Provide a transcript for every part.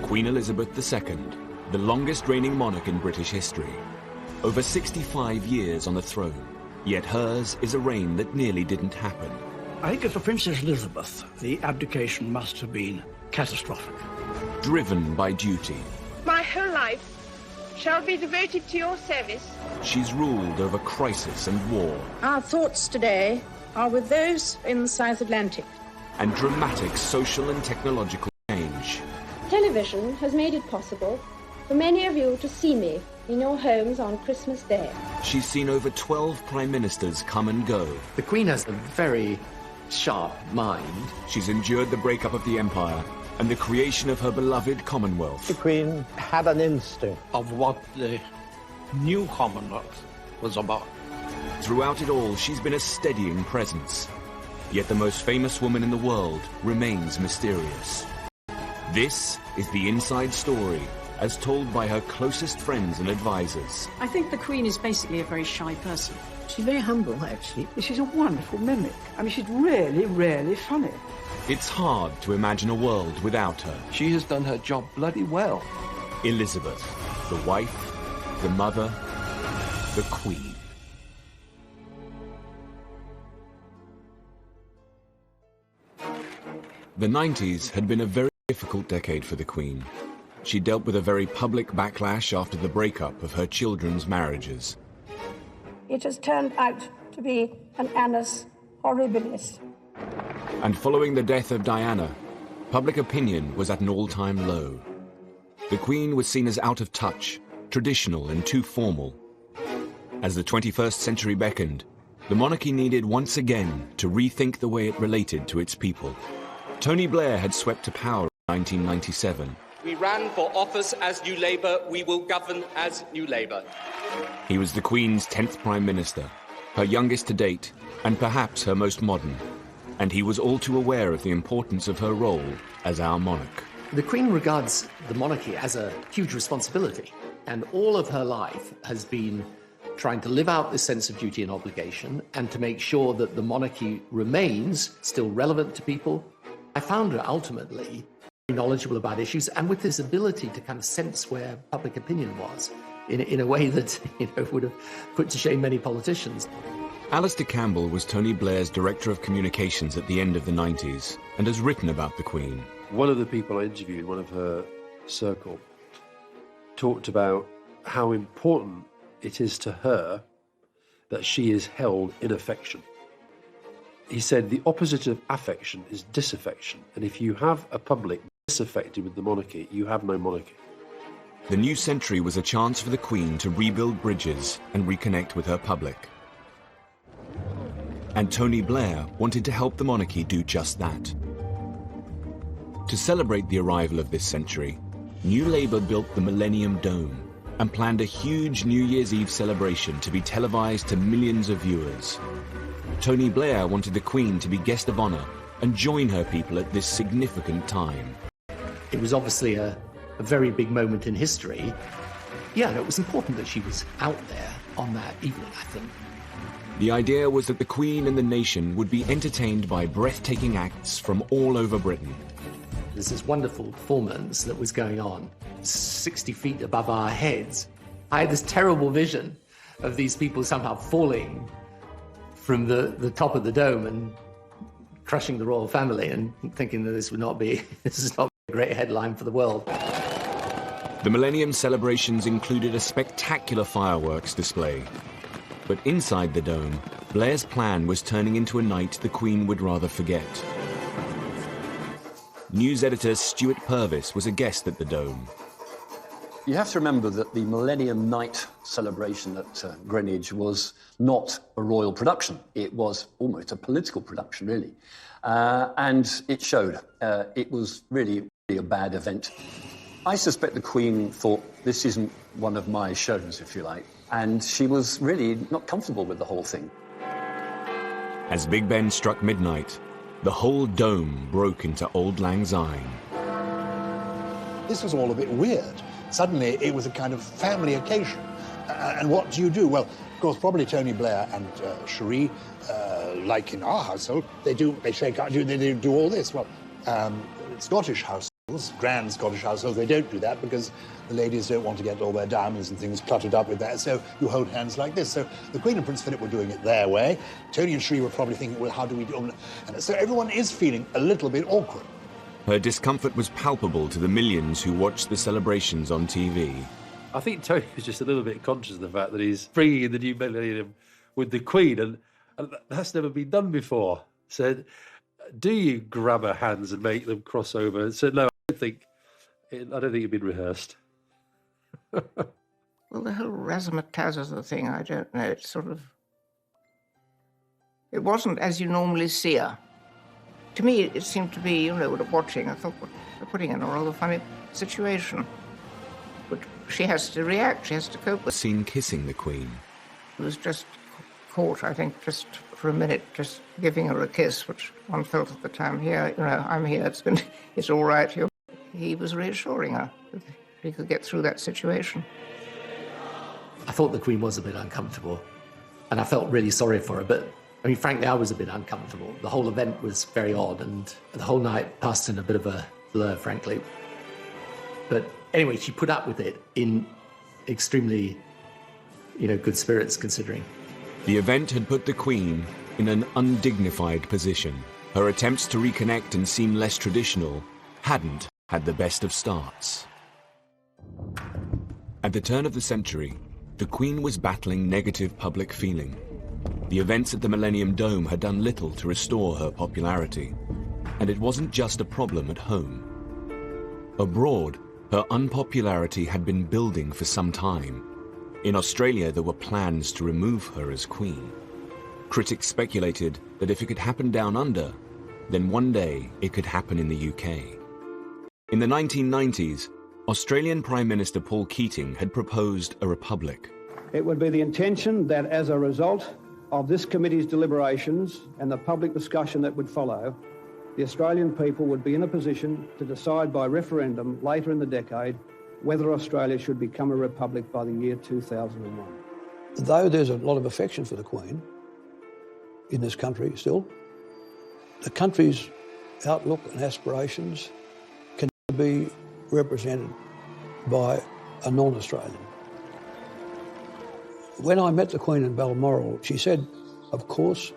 Queen Elizabeth II, the longest reigning monarch in British history. Over 65 years on the throne, yet hers is a reign that nearly didn't happen. I think for Princess Elizabeth, the abdication must have been catastrophic. Driven by duty, My whole life shall be devoted to your service. she's ruled over crisis and war, Our thoughts today are with those in the South Atlantic. and dramatic social and technological change. Television has made it possible for many of you to see me in your homes on Christmas Day. She's seen over 12 prime ministers come and go. The Queen has a very sharp mind. She's endured the breakup of the empire and the creation of her beloved Commonwealth. The Queen had an instinct Of what the new Commonwealth was about. Throughout it all, she's been a steadying presence. Yet the most famous woman in the world remains mysterious. This is the inside story, as told by her closest friends and advisors. I think the Queen is basically a very shy person. She's very humble, actually. She's a wonderful mimic. I mean, she's really, really funny. It's hard to imagine a world without her. She has done her job bloody well. Elizabeth, the wife, the mother, the Queen. The 90s had been a very difficult decade for the Queen. She dealt with a very public backlash after the breakup of her children's marriages. It has turned out to be an annus horribilis. And following the death of Diana, public opinion was at an all-time low. The Queen was seen as out of touch, traditional and too formal. As the 21st century beckoned, the monarchy needed once again to rethink the way it related to its people. Tony Blair had swept to power in 1997. We ran for office as New Labour, we will govern as New Labour. He was the Queen's 10th Prime Minister, her youngest to date, and perhaps her most modern. And he was all too aware of the importance of her role as our monarch. The Queen regards the monarchy as a huge responsibility, and all of her life has been trying to live out this sense of duty and obligation and to make sure that the monarchy remains still relevant to people. I found her ultimately knowledgeable about issues and with this ability to kind of sense where public opinion was in a way that would have put to shame many politicians. Alistair Campbell was Tony Blair's Director of Communications at the end of the 90s and has written about the Queen. One of the people I interviewed, one of her circle, talked about how important it is to her that she is held in affection. He said the opposite of affection is disaffection, and if you have a public disaffected with the monarchy, you have no monarchy. The new century was a chance for the Queen to rebuild bridges and reconnect with her public. And Tony Blair wanted to help the monarchy do just that. To celebrate the arrival of this century, New Labour built the Millennium Dome and planned a huge New Year's Eve celebration to be televised to millions of viewers. Tony Blair wanted the Queen to be guest of honour and join her people at this significant time. It was obviously a very big moment in history. Yeah, and it was important that she was out there on that evening, I think. The idea was that the Queen and the nation would be entertained by breathtaking acts from all over Britain. There's this wonderful performance that was going on 60 feet above our heads. I had this terrible vision of these people somehow falling from the top of the dome and crushing the royal family, and thinking that this is not a great headline for the world. The Millennium celebrations included a spectacular fireworks display. But inside the dome, Blair's plan was turning into a night the Queen would rather forget. News editor Stuart Purvis was a guest at the dome. You have to remember that the Millennium Night celebration at Greenwich was not a royal production. It was almost a political production, really. And it showed. It was really a bad event. I suspect the Queen thought, this isn't one of my shows, if you like. And she was really not comfortable with the whole thing. As Big Ben struck midnight, the whole dome broke into Auld Lang Syne. This was all a bit weird. Suddenly, it was a kind of family occasion. And what do you do? Well, of course, probably Tony Blair and Cherie, like in our household, they do all this. Well, Scottish household, households, grand Scottish households, they don't do that because the ladies don't want to get all their diamonds and things cluttered up with that, so you hold hands like this. So the Queen and Prince Philip were doing it their way. Tony and Sri were probably thinking, well, how do we do it? And so everyone is feeling a little bit awkward. Her discomfort was palpable to the millions who watched the celebrations on TV. I think Tony was just a little bit conscious of the fact that he's bringing in the new millennium with the Queen, and that's never been done before. So, do you grab her hands and make them cross over? And said, no, I don't think it'd been rehearsed. Well, the whole razzmatazz thing, I don't know. It's sort of... It wasn't as you normally see her. To me, it seemed to be, watching, I thought, they're putting in a rather funny situation. But she has to react, she has to cope with it. Seen kissing the Queen. It was just caught, I think, just for a minute, just giving her a kiss, which one felt at the time, here, I'm here, it's all right. He was reassuring her that he could get through that situation. I thought the Queen was a bit uncomfortable, and I felt really sorry for her, but I mean, frankly, I was a bit uncomfortable. The whole event was very odd, and the whole night passed in a bit of a blur, frankly. But anyway, she put up with it in extremely, good spirits, considering. The event had put the Queen in an undignified position. Her attempts to reconnect and seem less traditional hadn't had the best of starts. At the turn of the century, the Queen was battling negative public feeling. The events at the Millennium Dome had done little to restore her popularity, and it wasn't just a problem at home. Abroad, her unpopularity had been building for some time. In Australia, there were plans to remove her as Queen. Critics speculated that if it could happen down under, then one day it could happen in the UK. In the 1990s, Australian Prime Minister Paul Keating had proposed a republic. It would be the intention that as a result of this committee's deliberations and the public discussion that would follow, the Australian people would be in a position to decide by referendum later in the decade whether Australia should become a republic by the year 2001. Though there's a lot of affection for the Queen in this country still, the country's outlook and aspirations can be represented by a non-Australian. When I met the Queen in Balmoral, she said, of course,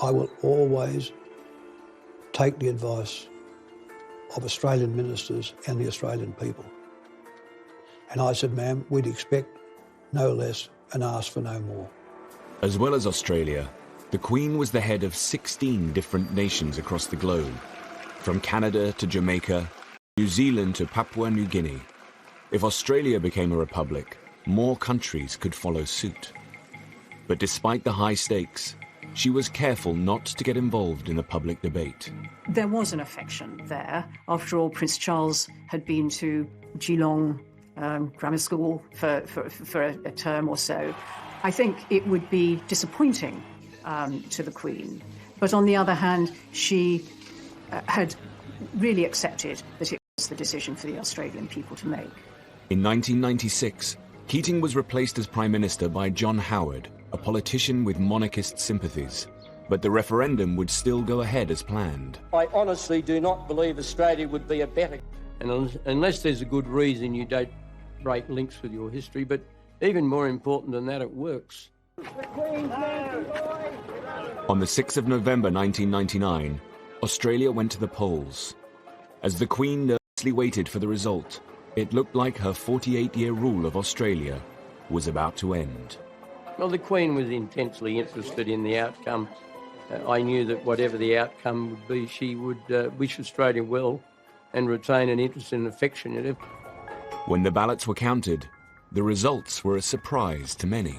I will always take the advice of Australian ministers and the Australian people. And I said, ma'am, we'd expect no less and ask for no more. As well as Australia, the Queen was the head of 16 different nations across the globe, from Canada to Jamaica, New Zealand to Papua New Guinea. If Australia became a republic, more countries could follow suit. But despite the high stakes, she was careful not to get involved in the public debate. There was an affection there. After all, Prince Charles had been to Geelong Grammar School for a term or so. I think it would be disappointing to the Queen. But on the other hand, she had really accepted that it was the decision for the Australian people to make. In 1996, Keating was replaced as Prime Minister by John Howard, a politician with monarchist sympathies. But the referendum would still go ahead as planned. I honestly do not believe Australia would be a better... And unless there's a good reason, you don't break links with your history, but even more important than that, it works. On the 6th of November 1999, Australia went to the polls. As the Queen nervously waited for the result, it looked like her 48-year rule of Australia was about to end. Well, the Queen was intensely interested in the outcome. I knew that whatever the outcome would be, she would wish Australia well and retain an interest and affection in it. When the ballots were counted, the results were a surprise to many.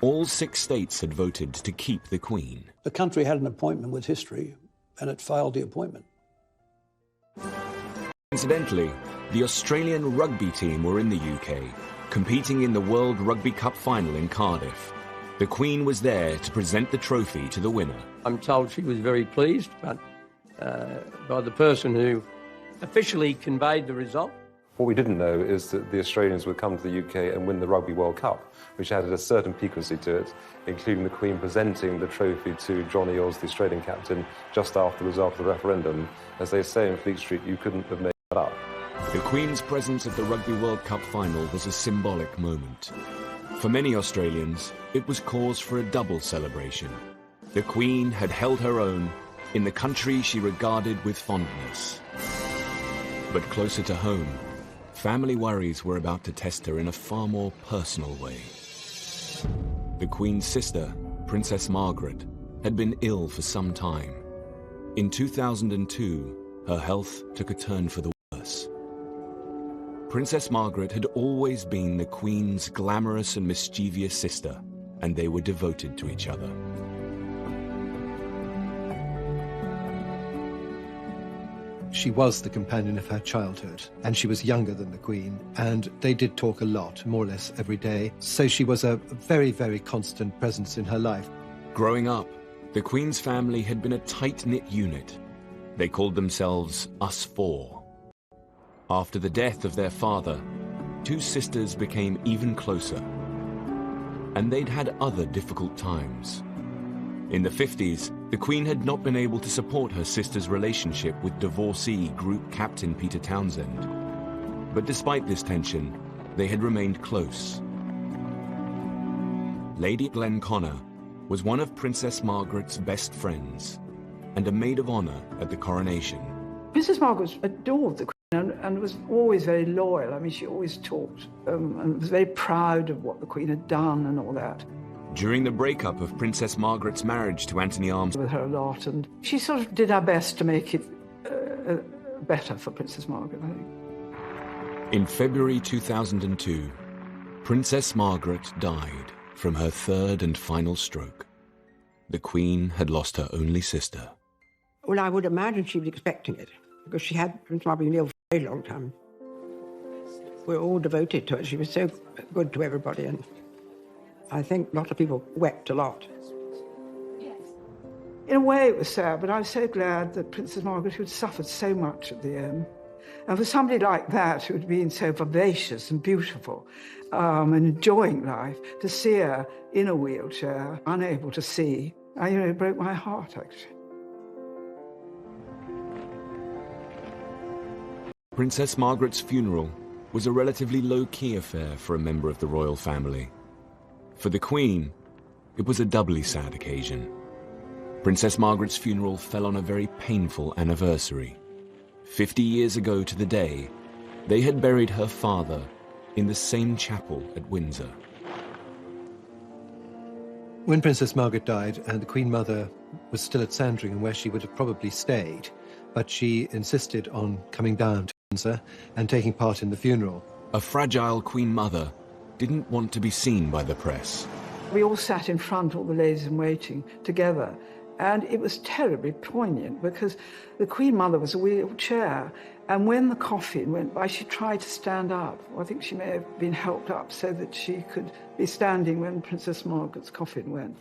All 6 states had voted to keep the Queen. The country had an appointment with history, and it failed the appointment. Incidentally, the Australian rugby team were in the UK, competing in the World Rugby Cup final in Cardiff. The Queen was there to present the trophy to the winner. I'm told she was very pleased, but by the person who officially conveyed the result. What we didn't know is that the Australians would come to the UK and win the Rugby World Cup, which added a certain piquancy to it, including the Queen presenting the trophy to John Eales, the Australian captain, just after the result of the referendum. As they say in Fleet Street, you couldn't have made that up. The Queen's presence at the Rugby World Cup final was a symbolic moment. For many Australians, it was cause for a double celebration. The Queen had held her own in the country she regarded with fondness. But closer to home, family worries were about to test her in a far more personal way. The Queen's sister, Princess Margaret, had been ill for some time. In 2002, her health took a turn for the worse. Princess Margaret had always been the Queen's glamorous and mischievous sister, and they were devoted to each other. She was the companion of her childhood, and she was younger than the Queen, and they did talk a lot, more or less every day, so she was a very, very constant presence in her life. Growing up, the Queen's family had been a tight-knit unit. They called themselves Us Four. After the death of their father, two sisters became even closer, and they'd had other difficult times. In the 50s, the Queen had not been able to support her sister's relationship with divorcee Group Captain Peter Townsend. But despite this tension, they had remained close. Lady Glenconner was one of Princess Margaret's best friends and a maid of honor at the coronation. Princess Margaret adored the Queen and was always very loyal. I mean, she always talked and was very proud of what the Queen had done and all that. During the breakup of Princess Margaret's marriage to Anthony Armstrong, with her a lot, and she sort of did her best to make it better for Princess Margaret, I think. In February 2002, Princess Margaret died from her third and final stroke. The Queen had lost her only sister. Well, I would imagine she was expecting it, because she had Princess Margaret been ill for a very long time. We're all devoted to her. She was so good to everybody, and I think a lot of people wept a lot. In a way, it was sad, but I was so glad that Princess Margaret, who had suffered so much at the end, and for somebody like that who had been so vivacious and beautiful and enjoying life, to see her in a wheelchair, unable to see, it broke my heart, actually. Princess Margaret's funeral was a relatively low-key affair for a member of the royal family. For the Queen, it was a doubly sad occasion. Princess Margaret's funeral fell on a very painful anniversary. 50 years ago to the day, they had buried her father in the same chapel at Windsor. When Princess Margaret died, and the Queen Mother was still at Sandringham, where she would have probably stayed, but she insisted on coming down to Windsor and taking part in the funeral. A fragile Queen Mother didn't want to be seen by the press. We all sat in front, all the ladies in waiting, together. And it was terribly poignant because the Queen Mother was a wheelchair. And when the coffin went by, she tried to stand up. I think she may have been helped up so that she could be standing when Princess Margaret's coffin went.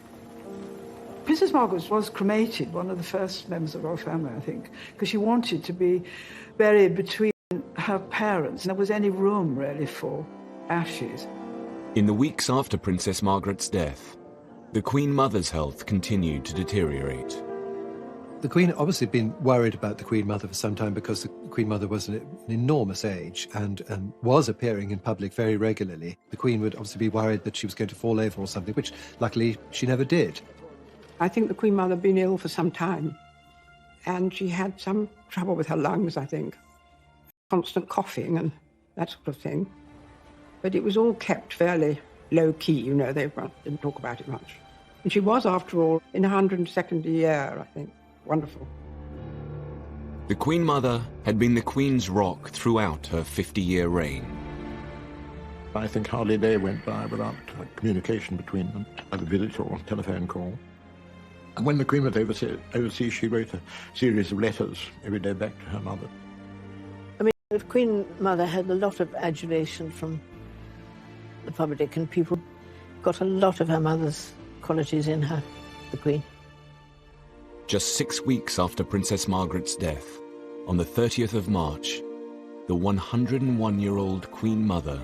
Princess Margaret was cremated, one of the first members of our family, I think, because she wanted to be buried between her parents. And there was any room, really, for ashes. In the weeks after Princess Margaret's death, the Queen Mother's health continued to deteriorate. The Queen had obviously been worried about the Queen Mother for some time because the Queen Mother was an enormous age and was appearing in public very regularly. The Queen would obviously be worried that she was going to fall over or something, which luckily she never did. I think the Queen Mother had been ill for some time, and she had some trouble with her lungs, I think. Constant coughing and that sort of thing. But it was all kept fairly low-key, they didn't talk about it much. And she was, after all, in her 102nd year, I think. Wonderful. The Queen Mother had been the Queen's rock throughout her 50-year reign. I think hardly a day went by without communication between them, either visit or telephone call. And when the Queen was overseas, she wrote a series of letters every day back to her mother. I mean, the Queen Mother had a lot of adulation from the public, and people got a lot of her mother's qualities in her, the Queen. Just 6 weeks after Princess Margaret's death, on the 30th of March, the 101-year-old Queen Mother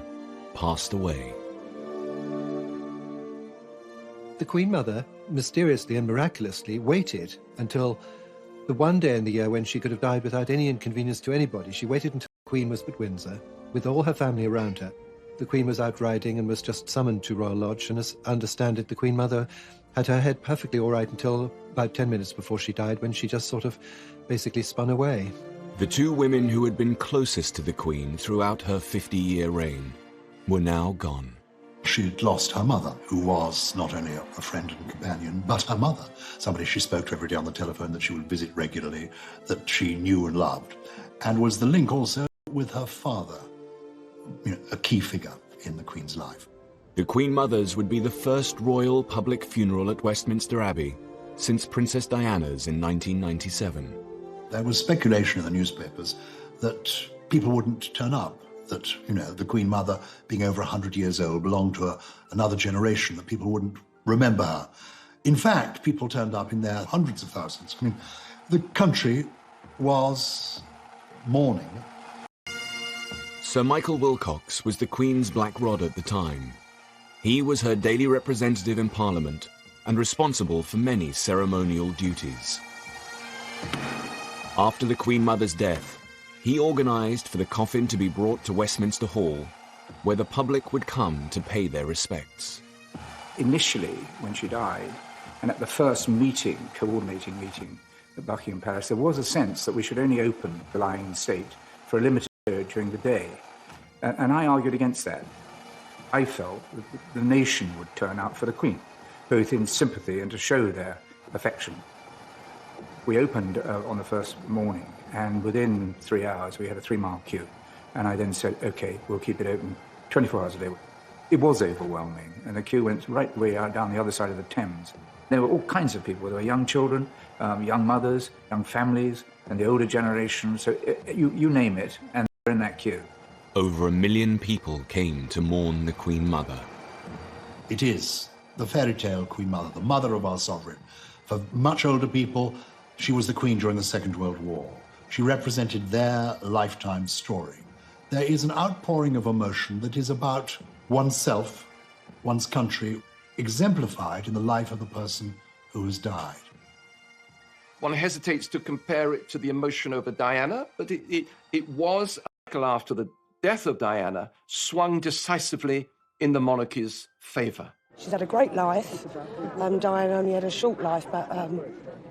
passed away. The Queen Mother, mysteriously and miraculously, waited until the one day in the year when she could have died without any inconvenience to anybody. She waited until the Queen was at Windsor, with all her family around her. The Queen was out riding and was just summoned to Royal Lodge, and as I understand it, the Queen Mother had her head perfectly all right until about 10 minutes before she died, when she just sort of basically spun away. The two women who had been closest to the Queen throughout her 50-year reign were now gone. She'd lost her mother, who was not only a friend and companion, but her mother, somebody she spoke to every day on the telephone, that she would visit regularly, that she knew and loved, and was the link also with her father, a key figure in the Queen's life. The Queen Mother's would be the first royal public funeral at Westminster Abbey since Princess Diana's in 1997. There was speculation in the newspapers that people wouldn't turn up, that, the Queen Mother, being over 100 years old, belonged to another generation, that people wouldn't remember her. In fact, people turned up in their hundreds of thousands. I mean, the country was mourning. Sir Michael Wilcox was the Queen's black rod at the time. He was her daily representative in Parliament and responsible for many ceremonial duties. After the Queen Mother's death, he organised for the coffin to be brought to Westminster Hall, where the public would come to pay their respects. Initially, when she died, and at the first coordinating meeting at Buckingham Palace, there was a sense that we should only open the lying in state for a limited period during the day. And I argued against that. I felt that the nation would turn out for the Queen, both in sympathy and to show their affection. We opened on the first morning, and within 3 hours we had a 3-mile queue. And I then said, OK, we'll keep it open 24 hours a day. It was overwhelming, and the queue went right the way out down the other side of the Thames. There were all kinds of people. There were young children, young mothers, young families, and the older generation. So you name it, and they're in that queue. Over 1 million people came to mourn the Queen Mother. It is the fairy tale Queen Mother, the mother of our sovereign. For much older people, she was the Queen during the Second World War. She represented their lifetime story. There is an outpouring of emotion that is about oneself, one's country, exemplified in the life of the person who has died. One hesitates to compare it to the emotion over Diana, but it was, after the death of Diana, swung decisively in the monarchy's favour. She's had a great life. Diana only had a short life, but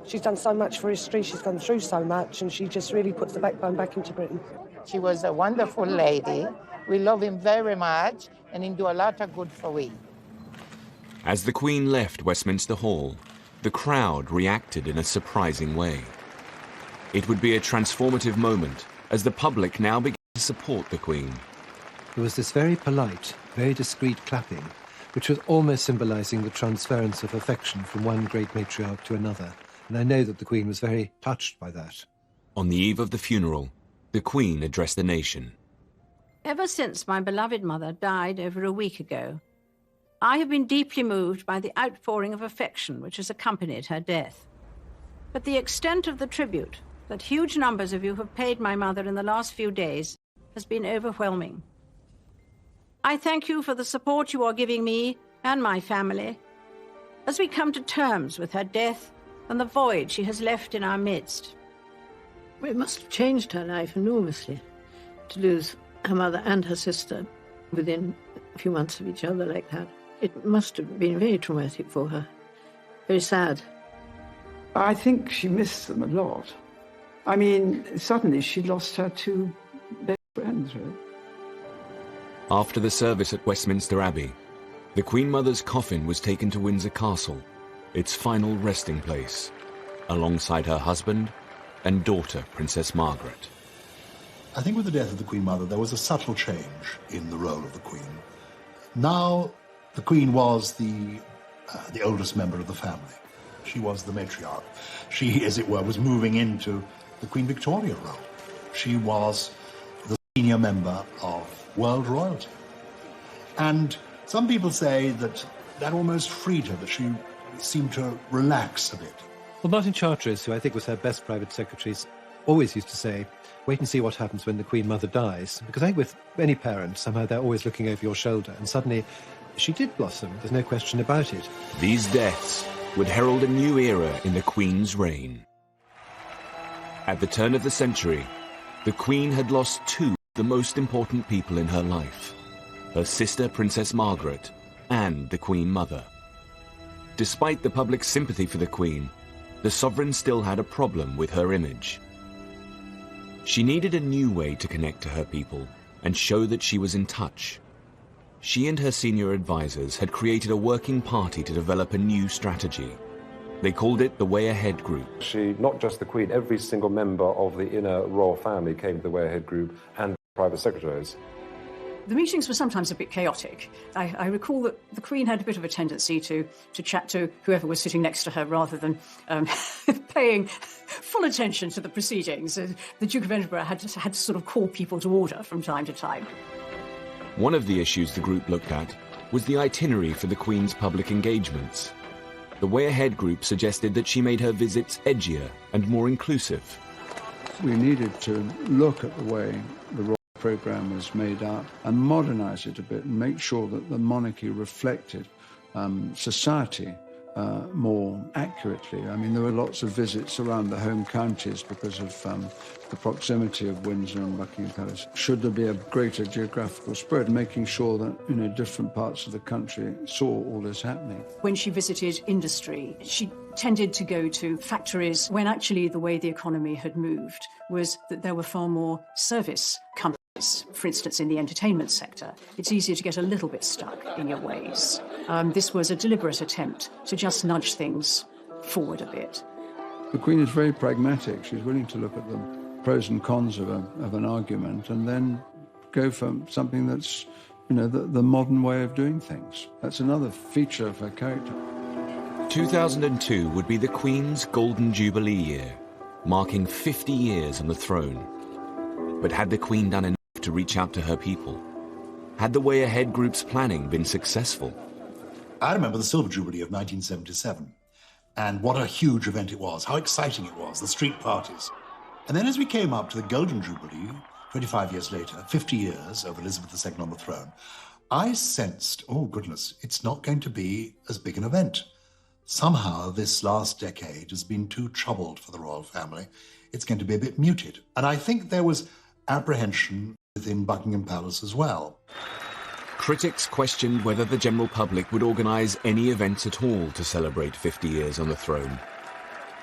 she's done so much for history, she's gone through so much, and she just really puts the backbone back into Britain. She was a wonderful lady. We love him very much, and he do a lot of good for we. As the Queen left Westminster Hall, the crowd reacted in a surprising way. It would be a transformative moment as the public now began to support the Queen. There was this very polite, very discreet clapping, which was almost symbolising the transference of affection from one great matriarch to another, and I know that the Queen was very touched by that. On the eve of the funeral, the Queen addressed the nation. Ever since my beloved mother died over a week ago, I have been deeply moved by the outpouring of affection which has accompanied her death. But the extent of the tribute that huge numbers of you have paid my mother in the last few days has been overwhelming. I thank you for the support you are giving me and my family as we come to terms with her death and the void she has left in our midst. It must have changed her life enormously to lose her mother and her sister within a few months of each other like that. It must have been very traumatic for her, very sad. I think she missed them a lot. I mean, suddenly she lost her two best friends, really. After the service at Westminster Abbey, the Queen Mother's coffin was taken to Windsor Castle, its final resting place, alongside her husband and daughter, Princess Margaret. I think with the death of the Queen Mother, there was a subtle change in the role of the Queen. Now, the Queen was the oldest member of the family. She was the matriarch. She, as it were, was moving into the Queen Victoria role. She was the senior member of world royalty. And some people say that that almost freed her, that she seemed to relax a bit. Well, Martin Charteris, who I think was her best private secretary, always used to say, wait and see what happens when the Queen Mother dies. Because I think with any parent, somehow they're always looking over your shoulder. And suddenly, she did blossom. There's no question about it. These deaths would herald a new era in the Queen's reign. At the turn of the century, the Queen had lost two the most important people in her life, her sister Princess Margaret and the Queen Mother. Despite the public's sympathy for the Queen, the sovereign still had a problem with her image. She needed a new way to connect to her people and show that she was in touch. She and her senior advisors had created a working party to develop a new strategy. They called it the Way Ahead Group. She, not just the Queen, every single member of the inner royal family came to the Way Ahead Group and private secretaries. The meetings were sometimes a bit chaotic. I recall that the Queen had a bit of a tendency to chat to whoever was sitting next to her rather than paying full attention to the proceedings. The Duke of Edinburgh had to sort of call people to order from time to time. One of the issues the group looked at was the itinerary for the Queen's public engagements. The Way Ahead Group suggested that she made her visits edgier and more inclusive. We needed to look at the way the royal programme was made up and modernise it a bit and make sure that the monarchy reflected society more accurately. I mean, there were lots of visits around the home counties because of the proximity of Windsor and Buckingham Palace. Should there be a greater geographical spread, making sure that, different parts of the country saw all this happening. When she visited industry, she tended to go to factories when actually the way the economy had moved was that there were far more service companies. For instance, in the entertainment sector, it's easier to get a little bit stuck in your ways. This was a deliberate attempt to just nudge things forward a bit. The Queen is very pragmatic. She's willing to look at the pros and cons of an argument and then go for something that's, the modern way of doing things. That's another feature of her character. 2002 would be the Queen's Golden Jubilee year, marking 50 years on the throne. But had the Queen done enough to reach out to her people? Had the Way Ahead Group's planning been successful? I remember the Silver Jubilee of 1977, and what a huge event it was, how exciting it was, the street parties. And then as we came up to the Golden Jubilee, 25 years later, 50 years of Elizabeth II on the throne, I sensed, oh goodness, it's not going to be as big an event. Somehow this last decade has been too troubled for the royal family. It's going to be a bit muted. And I think there was apprehension within Buckingham Palace as well. Critics questioned whether the general public would organise any events at all to celebrate 50 years on the throne.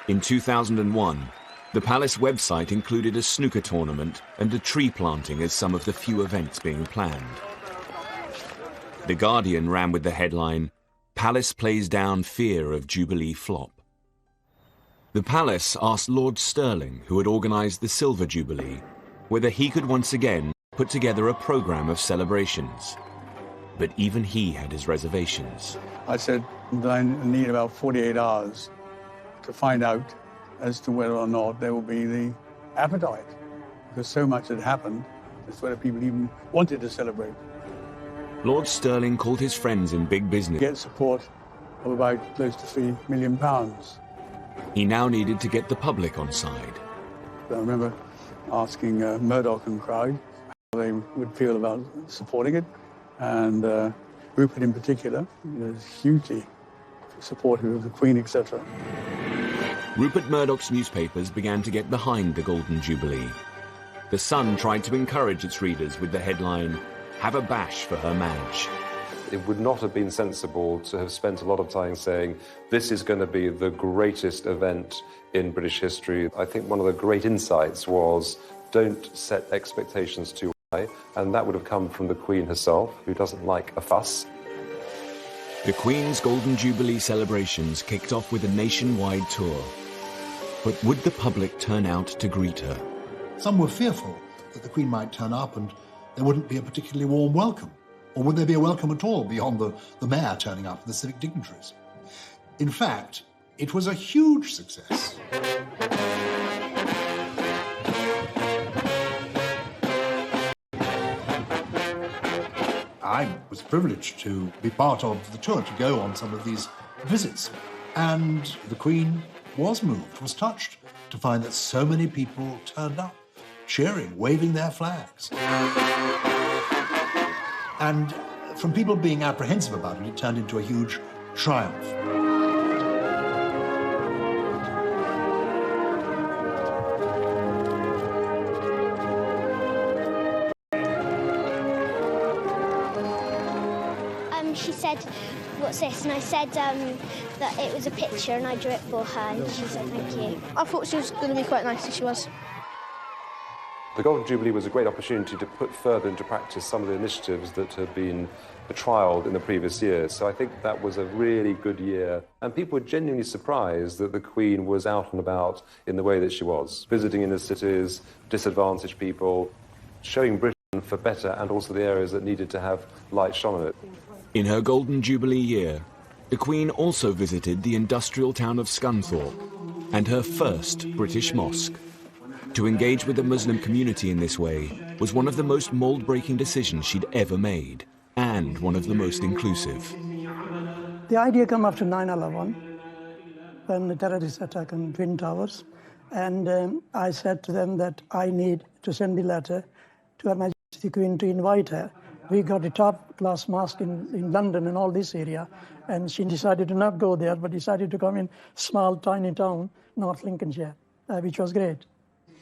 In 2001, the palace website included a snooker tournament and a tree planting as some of the few events being planned. The Guardian ran with the headline, "Palace plays down fear of Jubilee flop." The palace asked Lord Stirling, who had organised the Silver Jubilee, whether he could once again put together a programme of celebrations. But even he had his reservations. I said that I need about 48 hours to find out as to whether or not there will be the appetite, because so much had happened, as whether people even wanted to celebrate. Lord Stirling called his friends in big business. Get support of about close to £3 million. He now needed to get the public on side. I remember asking Murdoch and crowd how they would feel about supporting it, and Rupert in particular was hugely supportive of the Queen, etc. Rupert Murdoch's newspapers began to get behind the Golden Jubilee. The Sun tried to encourage its readers with the headline, "Have a bash for Her Madge." It would not have been sensible to have spent a lot of time saying, this is going to be the greatest event in British history. I think one of the great insights was, don't set expectations too high, and that would have come from the Queen herself, who doesn't like a fuss. The Queen's Golden Jubilee celebrations kicked off with a nationwide tour. But would the public turn out to greet her? Some were fearful that the Queen might turn up and there wouldn't be a particularly warm welcome. Or would there be a welcome at all beyond the mayor turning up and the civic dignitaries? In fact, it was a huge success. I was privileged to be part of the tour, to go on some of these visits. And the Queen was moved, was touched to find that so many people turned up, cheering, waving their flags. And from people being apprehensive about it, it turned into a huge triumph. she said, "What's this?" And I said that it was a picture and I drew it for her, and she said thank you. I thought she was going to be quite nice, and she was. The Golden Jubilee was a great opportunity to put further into practice some of the initiatives that had been trialled in the previous years. So I think that was a really good year. And people were genuinely surprised that the Queen was out and about in the way that she was, visiting inner cities, disadvantaged people, showing Britain for better and also the areas that needed to have light shone on it. In her Golden Jubilee year, the Queen also visited the industrial town of Scunthorpe and her first British mosque. To engage with the Muslim community in this way was one of the most mould-breaking decisions she'd ever made, and one of the most inclusive. The idea came after 9/11, when the terrorist attack on Twin Towers, and I said to them that I need to send the letter to Her Majesty the Queen to invite her. We got a top-class mosque in London and all this area, and she decided to not go there, but decided to come in small, tiny town, North Lincolnshire, which was great.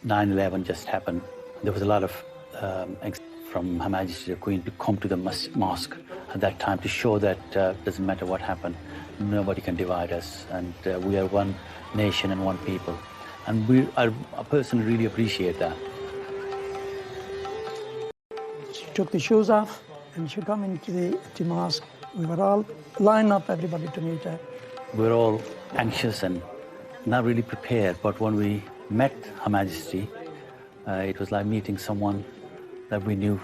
9/11 just happened. There was a lot of from Her Majesty the Queen to come to the mosque at that time to show that doesn't matter what happened, nobody can divide us, and we are one nation and one people. And I personally really appreciate that. She took the shoes off and she came into the mosque. We were all lined up, everybody, to meet her. We were all anxious and not really prepared, but when we met Her Majesty, it was like meeting someone that we knew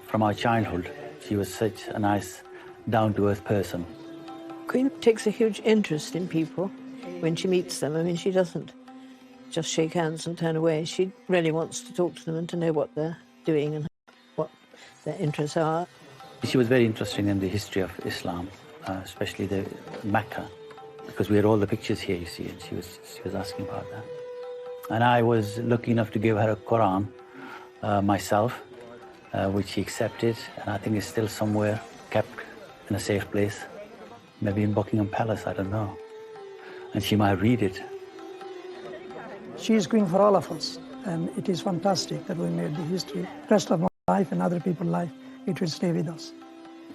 from our childhood. She was such a nice, down-to-earth person. Queen takes a huge interest in people when she meets them. I mean, she doesn't just shake hands and turn away. She really wants to talk to them and to know what they're doing and what their interests are. She was very interested in the history of Islam, especially the Mecca, because we had all the pictures here, you see, and she was asking about that. And I was lucky enough to give her a Quran myself, which she accepted, and I think it's still somewhere kept in a safe place, maybe in Buckingham Palace, I don't know. And she might read it. She is Queen for all of us, and it is fantastic that we made the history. Rest of my life and other people's life, it will stay with us.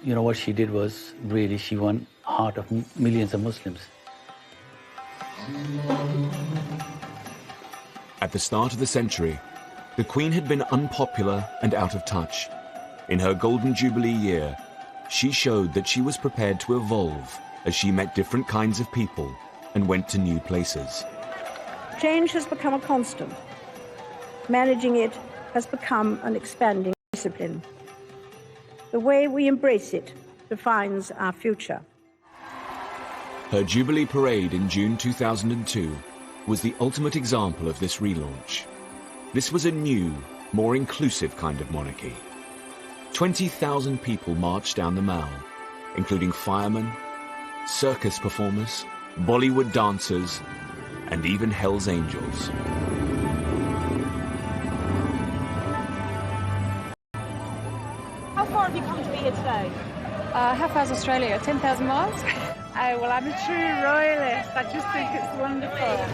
You know, what she did was really, she won the heart of millions of Muslims. At the start of the century, the Queen had been unpopular and out of touch. In her Golden Jubilee year, she showed that she was prepared to evolve as she met different kinds of people and went to new places. Change has become a constant. Managing it has become an expanding discipline. The way we embrace it defines our future. Her Jubilee Parade in June 2002 was the ultimate example of this relaunch. This was a new, more inclusive kind of monarchy. 20,000 people marched down the Mall, including firemen, circus performers, Bollywood dancers, and even Hell's Angels. How far have you come to be here today? How far is Australia? 10,000 miles? Oh, well, I'm a true royalist. I just think it's wonderful.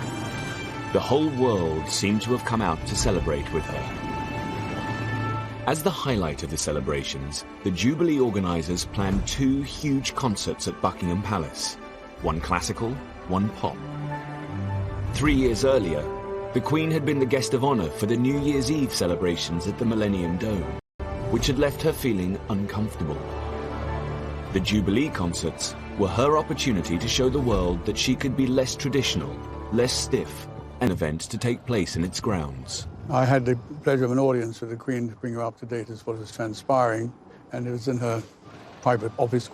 The whole world seemed to have come out to celebrate with her. As the highlight of the celebrations, the Jubilee organisers planned 2 huge concerts at Buckingham Palace, one classical, one pop. 3 years earlier, the Queen had been the guest of honour for the New Year's Eve celebrations at the Millennium Dome, which had left her feeling uncomfortable. The Jubilee concerts were her opportunity to show the world that she could be less traditional, less stiff, an event to take place in its grounds. I had the pleasure of an audience with the Queen to bring her up to date as what was transpiring, and it was in her private office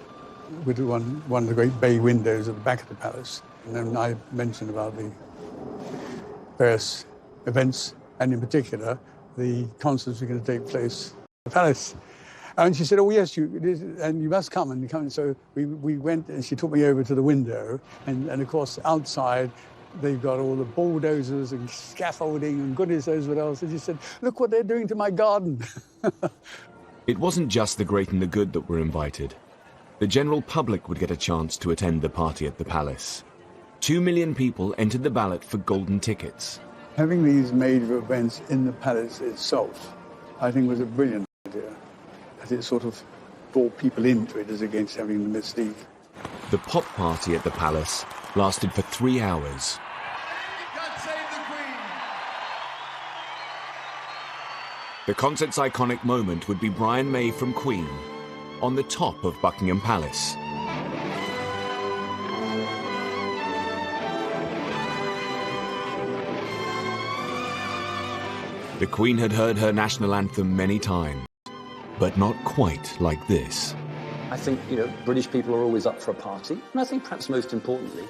with one of the great bay windows at the back of the palace. And then I mentioned about the various events, and in particular, the concerts were going to take place at the palace. And she said, "Oh, yes, you must come." And come. So we went, and she took me over to the window, and of course, outside, they've got all the bulldozers and scaffolding and goodness knows what else. And she said, "Look what they're doing to my garden." It wasn't just the great and the good that were invited. The general public would get a chance to attend the party at the palace. 2 million people entered the ballot for golden tickets. Having these major events in the palace itself, I think, was a brilliant idea. As it sort of draw people into it as against having the mystique. The pop party at the palace lasted for 3 hours. The concert's iconic moment would be Brian May from Queen on the top of Buckingham Palace. The Queen had heard her national anthem many times, but not quite like this. I think, British people are always up for a party, and I think perhaps most importantly,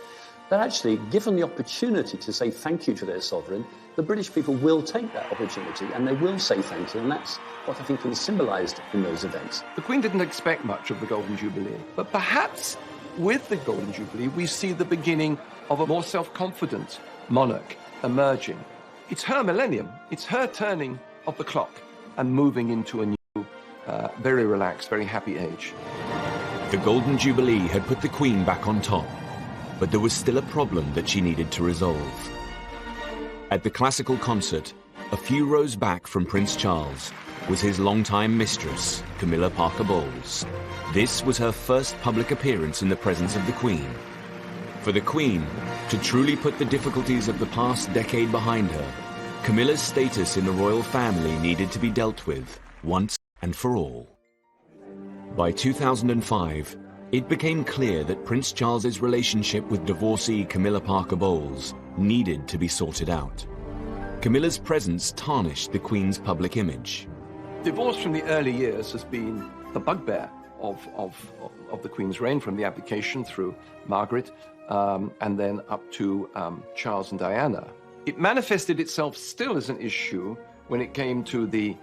that actually, given the opportunity to say thank you to their sovereign, the British people will take that opportunity and they will say thank you, and that's what I think was symbolised in those events. The Queen didn't expect much of the Golden Jubilee, but perhaps with the Golden Jubilee we see the beginning of a more self-confident monarch emerging. It's her millennium, it's her turning of the clock and moving into a new, very relaxed, very happy age. The Golden Jubilee had put the Queen back on top, but there was still a problem that she needed to resolve. At the classical concert, a few rows back from Prince Charles, was his longtime mistress, Camilla Parker Bowles. This was her first public appearance in the presence of the Queen. For the Queen to truly put the difficulties of the past decade behind her, Camilla's status in the royal family needed to be dealt with once and for all. By 2005, it became clear that Prince Charles's relationship with divorcee Camilla Parker Bowles needed to be sorted out. Camilla's presence tarnished the Queen's public image. Divorce from the early years has been the bugbear of the Queen's reign, from the abdication through Margaret and then up to Charles and Diana. It manifested itself still as an issue when it came to the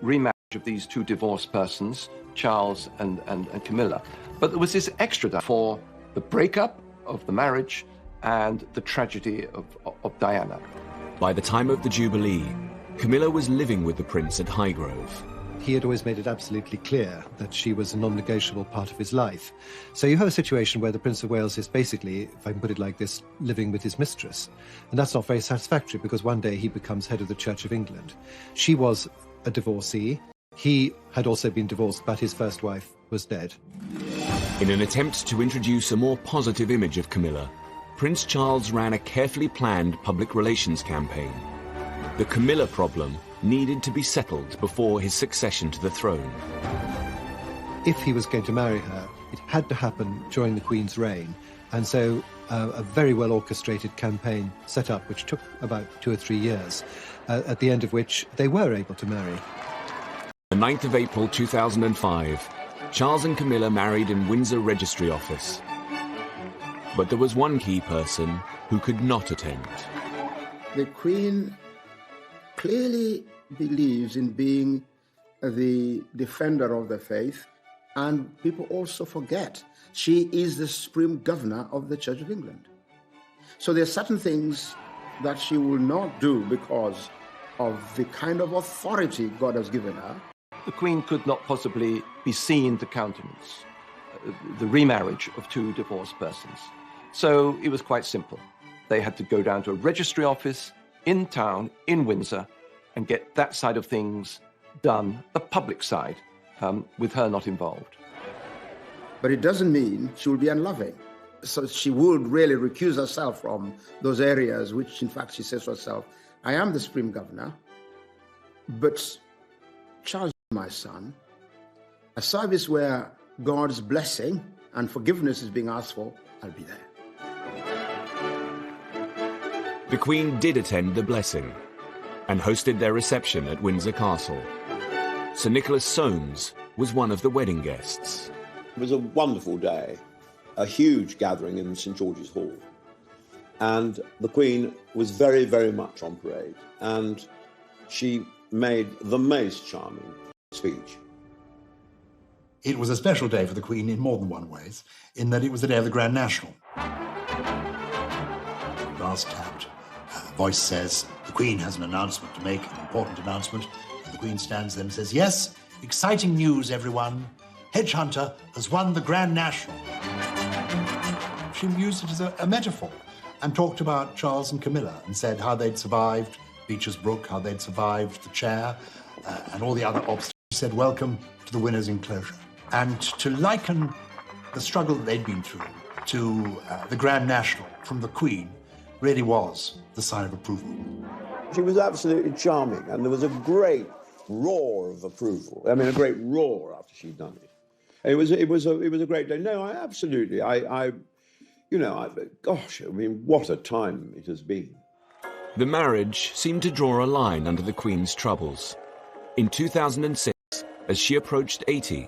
remarriage of these two divorced persons, Charles and Camilla. But there was this extra for the breakup of the marriage and the tragedy of Diana. By the time of the Jubilee, Camilla was living with the Prince at Highgrove. He had always made it absolutely clear that she was a non-negotiable part of his life. So you have a situation where the Prince of Wales is basically, if I can put it like this, living with his mistress. And that's not very satisfactory, because one day he becomes head of the Church of England. She was a divorcee. He had also been divorced, but his first wife was dead. In an attempt to introduce a more positive image of Camilla, Prince Charles ran a carefully planned public relations campaign. The Camilla problem needed to be settled before his succession to the throne. If he was going to marry her, it had to happen during the Queen's reign, and so a very well orchestrated campaign set up, which took about 2 or 3 years, at the end of which they were able to marry. The 9th of April 2005, Charles and Camilla married in Windsor Registry Office. But there was one key person who could not attend. The Queen clearly believes in being the defender of the faith, and people also forget she is the supreme governor of the Church of England. So there are certain things that she will not do because of the kind of authority God has given her. The Queen could not possibly be seen to countenance the remarriage of two divorced persons. So it was quite simple. They had to go down to a registry office in town, in Windsor, and get that side of things done, the public side, with her not involved. But it doesn't mean she will be unloving. So she would really recuse herself from those areas which, in fact, she says to herself, I am the supreme governor, but Charles, my son, a service where God's blessing and forgiveness is being asked for, I'll be there. The Queen did attend the blessing and hosted their reception at Windsor Castle. Sir Nicholas Soames was one of the wedding guests. It was a wonderful day, a huge gathering in St George's Hall. And the Queen was very, very much on parade. And she made the most charming speech. It was a special day for the Queen in more than one ways, in that it was the day of the Grand National. Brass tapped. Voice says, the Queen has an announcement to make, an important announcement. And the Queen stands there and says, yes, exciting news, everyone. Hedgehunter has won the Grand National. She used it as a metaphor and talked about Charles and Camilla and said how they'd survived Beecher's Brook, how they'd survived the chair and all the other obstacles. She said, welcome to the winner's enclosure. And to liken the struggle that they'd been through to the Grand National from the Queen really was the sign of approval. She was absolutely charming, and there was a great roar of approval. I mean, a great roar after she'd done it. It was a great day. No, gosh, I mean, what a time it has been. The marriage seemed to draw a line under the Queen's troubles. In 2006, as she approached 80,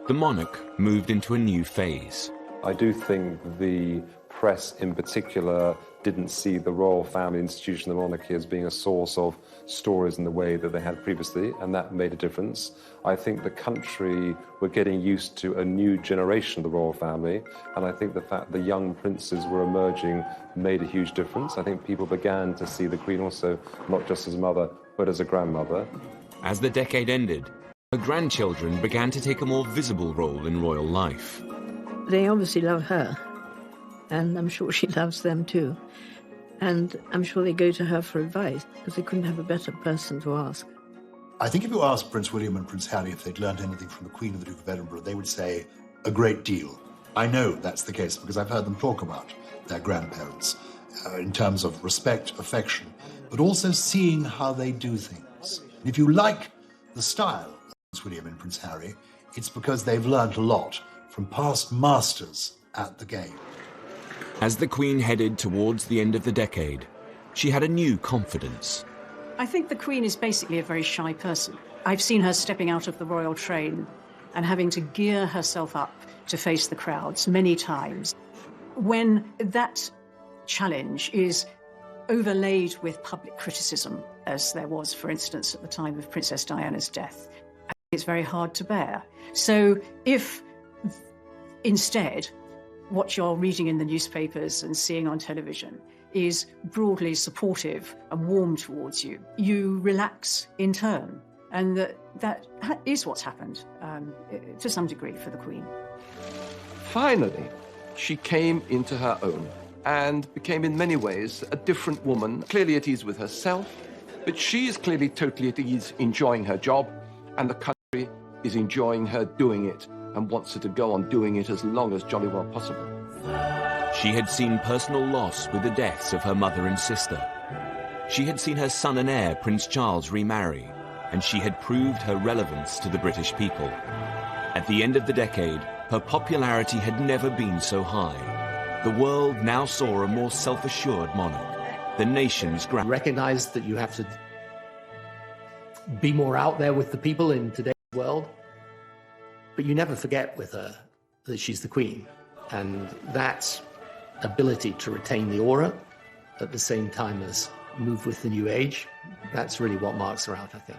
the monarch moved into a new phase. I do think the press in particular didn't see the royal family institution, the monarchy, as being a source of stories in the way that they had previously, and that made a difference. I think the country were getting used to a new generation of the royal family, and I think the fact the young princes were emerging made a huge difference. I think people began to see the Queen also not just as a mother, but as a grandmother. As the decade ended, her grandchildren began to take a more visible role in royal life. They obviously love her, and I'm sure she loves them too. And I'm sure they go to her for advice, because they couldn't have a better person to ask. I think if you asked Prince William and Prince Harry if they'd learned anything from the Queen and the Duke of Edinburgh, they would say a great deal. I know that's the case because I've heard them talk about their grandparents in terms of respect, affection, but also seeing how they do things. And if you like the style of Prince William and Prince Harry, it's because they've learned a lot from past masters at the game. As the Queen headed towards the end of the decade, she had a new confidence. I think the Queen is basically a very shy person. I've seen her stepping out of the royal train and having to gear herself up to face the crowds many times. When that challenge is overlaid with public criticism, as there was, for instance, at the time of Princess Diana's death, I think it's very hard to bear. So if instead what you're reading in the newspapers and seeing on television is broadly supportive and warm towards you, you relax in turn. And that is what's happened to some degree for the Queen. Finally, she came into her own and became in many ways a different woman, clearly at ease with herself, but she is clearly totally at ease enjoying her job, and the country is enjoying her doing it and wants her to go on doing it as long as jolly well possible. She had seen personal loss with the deaths of her mother and sister. She had seen her son and heir, Prince Charles, remarry, and she had proved her relevance to the British people. At the end of the decade, her popularity had never been so high. The world now saw a more self-assured monarch, the nation's grand. Recognize that you have to be more out there with the people in today's world, but you never forget with her that she's the Queen, and that ability to retain the aura at the same time as move with the new age, that's really what marks her out, I think.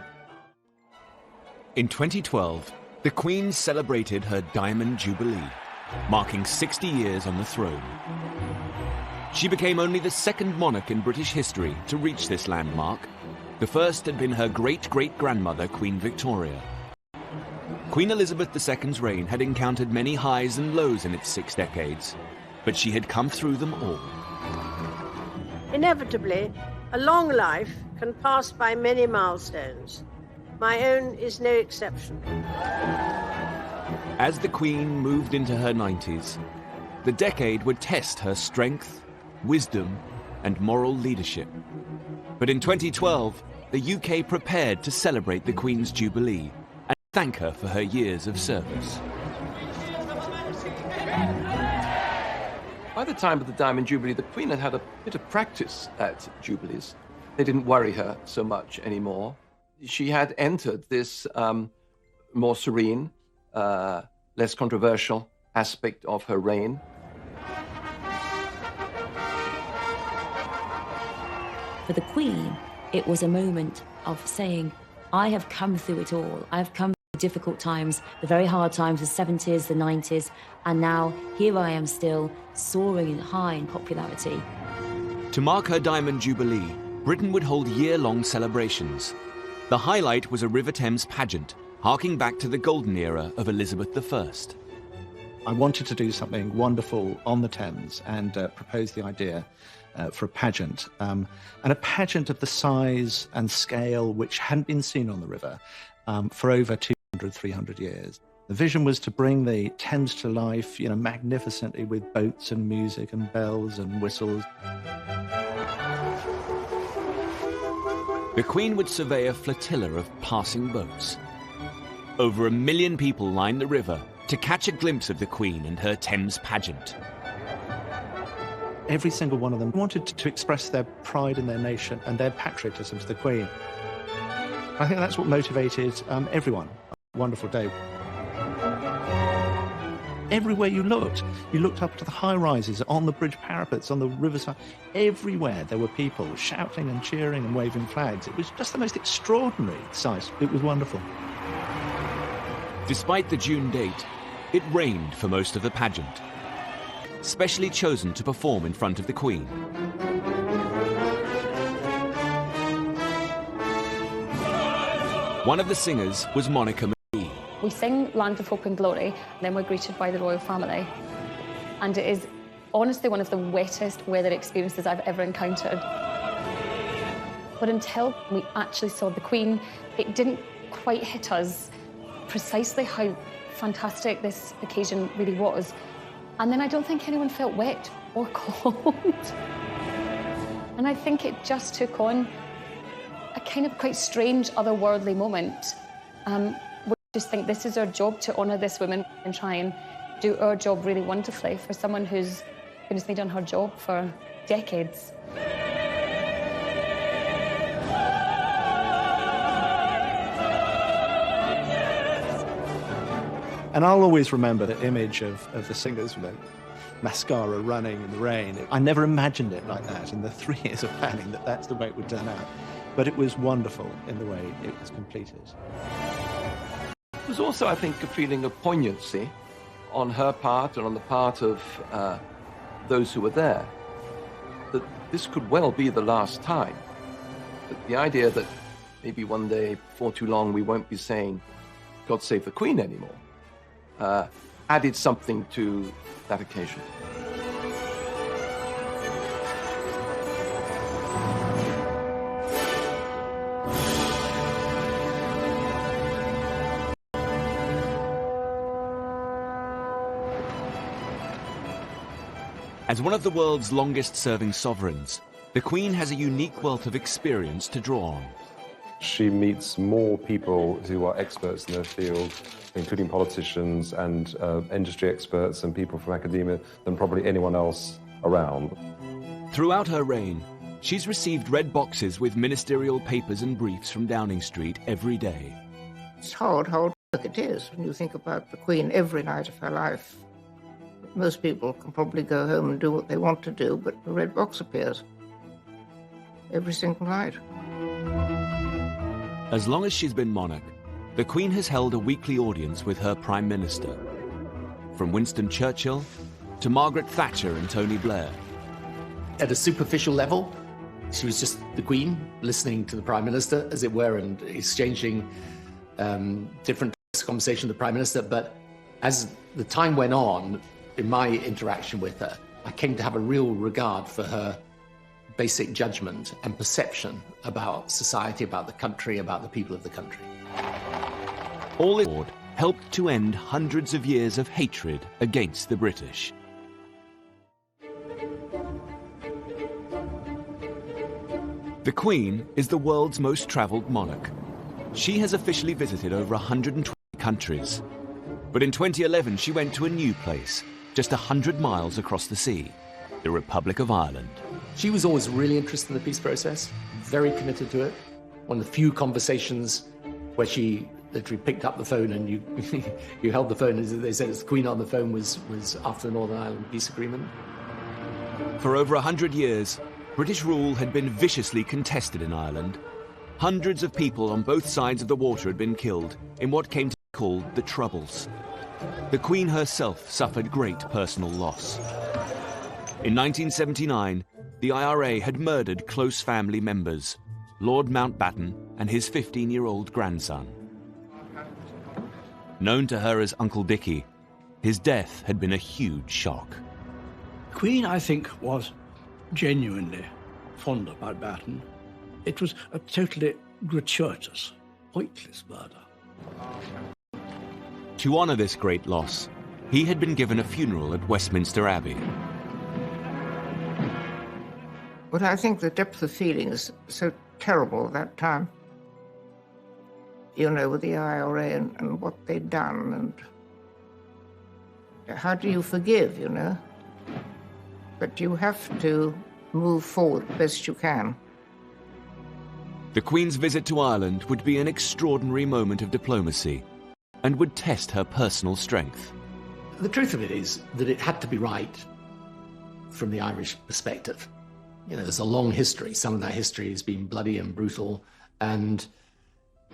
In 2012, the Queen celebrated her Diamond Jubilee, marking 60 years on the throne. She became only the second monarch in British history to reach this landmark. The first had been her great-great-grandmother, Queen Victoria. Queen Elizabeth II's reign had encountered many highs and lows in its 6 decades, but she had come through them all. Inevitably, a long life can pass by many milestones. My own is no exception. As the Queen moved into her 90s, the decade would test her strength, wisdom, and moral leadership. But in 2012, the UK prepared to celebrate the Queen's Jubilee and thank her for her years of service. By the time of the Diamond Jubilee, the Queen had had a bit of practice at Jubilees. They didn't worry her so much anymore. She had entered this more serene, less controversial aspect of her reign. For the Queen, it was a moment of saying, I have come through it all. I have come through difficult times, the very hard times, the 70s, the 90s, and now here I am still, soaring high in popularity. To mark her Diamond Jubilee, Britain would hold year-long celebrations. The highlight was a River Thames pageant, harking back to the golden era of Elizabeth I. I wanted to do something wonderful on the Thames and propose the idea for a pageant, and a pageant of the size and scale which hadn't been seen on the river for over 200, 300 years. The vision was to bring the Thames to life, magnificently with boats and music and bells and whistles. The Queen would survey a flotilla of passing boats. Over 1 million people lined the river to catch a glimpse of the Queen and her Thames pageant. Every single one of them wanted to express their pride in their nation and their patriotism to the Queen. I think that's what motivated everyone. A wonderful day. Everywhere you looked up to the high-rises, on the bridge parapets, on the riverside. Everywhere there were people shouting and cheering and waving flags. It was just the most extraordinary sight. It was wonderful. Despite the June date, it rained for most of the pageant. Specially chosen to perform in front of the Queen. One of the singers was Monica McGee. We sing Land of Hope and Glory, and then we're greeted by the royal family. And it is honestly one of the wettest weather experiences I've ever encountered. But until we actually saw the Queen, it didn't quite hit us precisely how fantastic this occasion really was. And then I don't think anyone felt wet or cold. And I think it just took on a kind of quite strange, otherworldly moment. We just think this is our job, to honour this woman and try and do our job really wonderfully for someone who's been done her job for decades. And I'll always remember the image of the singers with mascara running in the rain. I never imagined it like that in the 3 years of planning, that's the way it would turn out. But it was wonderful in the way it was completed. There was also, I think, a feeling of poignancy on her part and on the part of those who were there, that this could well be the last time. That the idea that maybe one day, before too long, we won't be saying, God save the Queen anymore, added something to that occasion. As one of the world's longest-serving sovereigns, the Queen has a unique wealth of experience to draw on. She meets more people who are experts in their field, including politicians and industry experts and people from academia, than probably anyone else around. Throughout her reign, she's received red boxes with ministerial papers and briefs from Downing Street every day. It's hard work it is when you think about the Queen every night of her life. Most people can probably go home and do what they want to do, but the red box appears every single night. As long as she's been monarch, the Queen has held a weekly audience with her Prime Minister. From Winston Churchill to Margaret Thatcher and Tony Blair. At a superficial level, she was just the Queen, listening to the Prime Minister, as it were, and exchanging different conversations with the Prime Minister. But as the time went on, in my interaction with her, I came to have a real regard for her basic judgment and perception about society, about the country, about the people of the country. All this helped to end hundreds of years of hatred against the British. The Queen is the world's most travelled monarch. She has officially visited over 120 countries. But in 2011, she went to a new place, just 100 miles across the sea, the Republic of Ireland. She was always really interested in the peace process, very committed to it. One of the few conversations where she literally picked up the phone and you held the phone, as they said, it's the Queen on the phone, was after the Northern Ireland Peace Agreement. For over 100 years, British rule had been viciously contested in Ireland. Hundreds of people on both sides of the water had been killed in what came to be called the Troubles. The Queen herself suffered great personal loss. In 1979, the IRA had murdered close family members, Lord Mountbatten and his 15-year-old grandson. Known to her as Uncle Dickie, his death had been a huge shock. The Queen, I think, was genuinely fond of Mountbatten. It was a totally gratuitous, pointless murder. To honour this great loss, he had been given a funeral at Westminster Abbey. But I think the depth of feeling is so terrible at that time. You know, with the IRA and what they'd done, and how do you forgive, you know? But you have to move forward best you can. The Queen's visit to Ireland would be an extraordinary moment of diplomacy and would test her personal strength. The truth of it is that it had to be right from the Irish perspective. You know, there's a long history. Some of that history has been bloody and brutal, and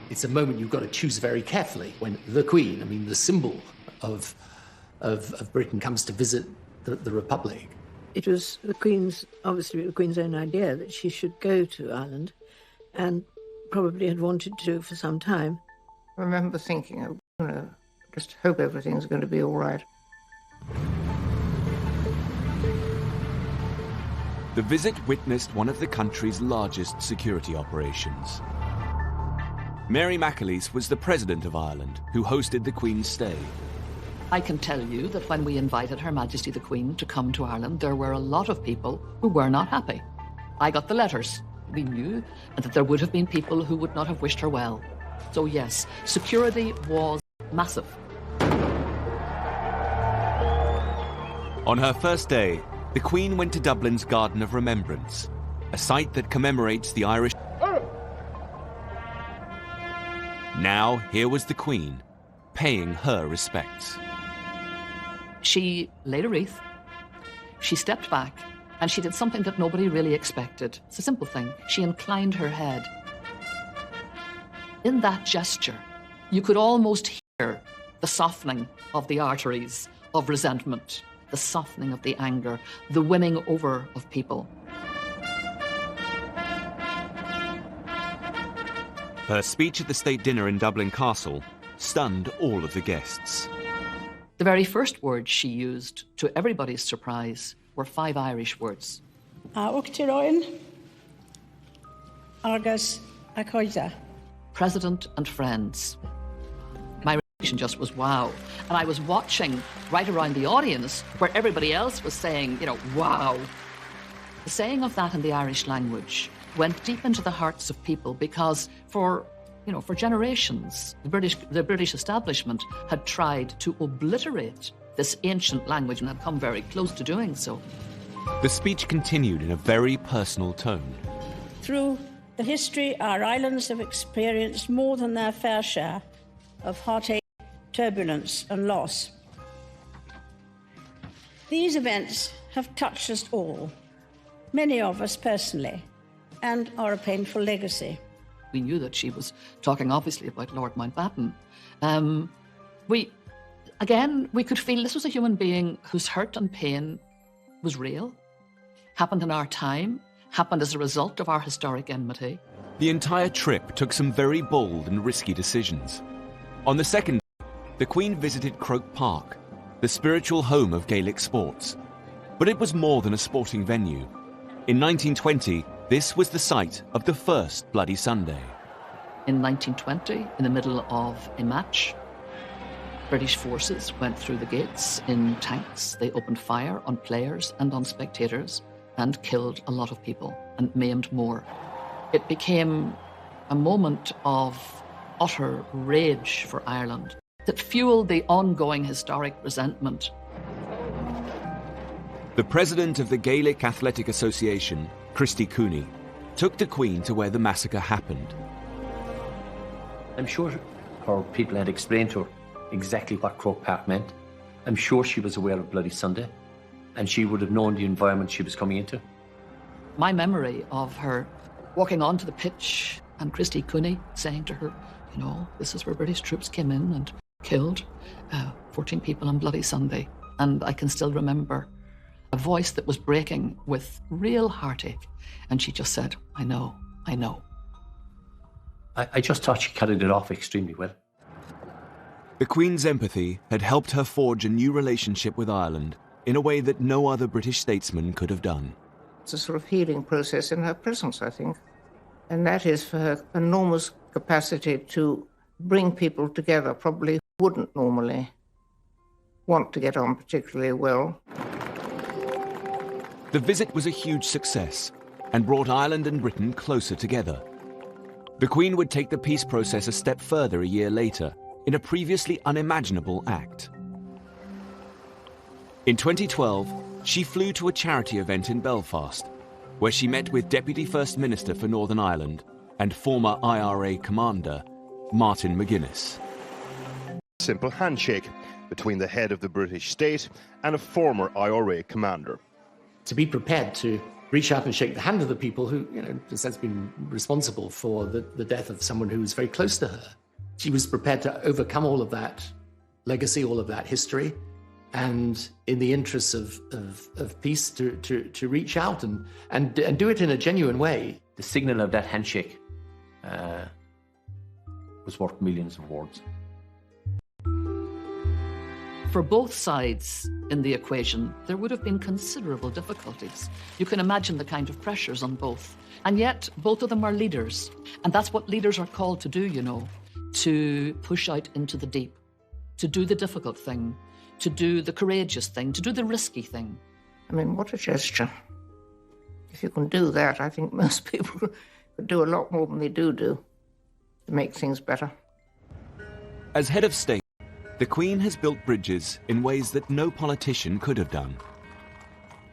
it's a moment you've got to choose very carefully when the Queen, I mean, the symbol of Britain, comes to visit the Republic. It was the Queen's, obviously the Queen's own idea that she should go to Ireland, and probably had wanted to for some time. I remember thinking, you know, just hope everything's going to be all right. The visit witnessed one of the country's largest security operations. Mary McAleese was the President of Ireland, who hosted the Queen's stay. I can tell you that when we invited Her Majesty the Queen to come to Ireland, there were a lot of people who were not happy. I got the letters. We knew that there would have been people who would not have wished her well. So yes, security was massive. On her first day, the Queen went to Dublin's Garden of Remembrance, a site that commemorates the Irish. Now, here was the Queen, paying her respects. She laid a wreath, she stepped back, and she did something that nobody really expected. It's a simple thing. She inclined her head. In that gesture, you could almost hear the softening of the arteries of resentment, the softening of the anger, the winning over of people. Her speech at the state dinner in Dublin Castle stunned all of the guests. The very first words she used, to everybody's surprise, were 5 Irish words. President and friends. My reaction just was wow. And I was watching right around the audience where everybody else was saying, you know, wow. The saying of that in the Irish language went deep into the hearts of people because for generations, the British establishment had tried to obliterate this ancient language and had come very close to doing so. The speech continued in a very personal tone. Through the history, our islands have experienced more than their fair share of heartache, turbulence and loss. These events have touched us all, many of us personally, and are a painful legacy. We knew that she was talking obviously about Lord Mountbatten. We could feel this was a human being whose hurt and pain was real, happened in our time, happened as a result of our historic enmity. The entire trip took some very bold and risky decisions. On the second day, the Queen visited Croke Park, the spiritual home of Gaelic sports. But it was more than a sporting venue. In 1920, this was the site of the first Bloody Sunday. In 1920, in the middle of a match, British forces went through the gates in tanks. They opened fire on players and on spectators and killed a lot of people and maimed more. It became a moment of utter rage for Ireland that fueled the ongoing historic resentment. The president of the Gaelic Athletic Association, Christy Cooney, took the Queen to where the massacre happened. I'm sure her people had explained to her exactly what Croke Park meant. I'm sure she was aware of Bloody Sunday, and she would have known the environment she was coming into. My memory of her walking onto the pitch and Christy Cooney saying to her, you know, this is where British troops came in and killed 14 people on Bloody Sunday. And I can still remember a voice that was breaking with real heartache. And she just said, I know, I know. I just thought she carried it off extremely well. The Queen's empathy had helped her forge a new relationship with Ireland in a way that no other British statesman could have done. It's a sort of healing process in her presence, I think. And that is for her enormous capacity to bring people together, probably wouldn't normally want to get on particularly well. The visit was a huge success and brought Ireland and Britain closer together. The Queen would take the peace process a step further a year later in a previously unimaginable act. In 2012, she flew to a charity event in Belfast, where she met with Deputy First Minister for Northern Ireland and former IRA commander, Martin McGuinness. Simple handshake between the head of the British state and a former IRA commander. To be prepared to reach out and shake the hand of the people who, has been responsible for the death of someone who was very close to her. She was prepared to overcome all of that legacy, all of that history, and in the interests of peace, to reach out and do it in a genuine way. The signal of that handshake was worth millions of words. For both sides in the equation, there would have been considerable difficulties. You can imagine the kind of pressures on both. And yet, both of them are leaders. And that's what leaders are called to do, to push out into the deep, to do the difficult thing, to do the courageous thing, to do the risky thing. I mean, what a gesture. If you can do that, I think most people could do a lot more than they do to make things better. As head of state, the Queen has built bridges in ways that no politician could have done.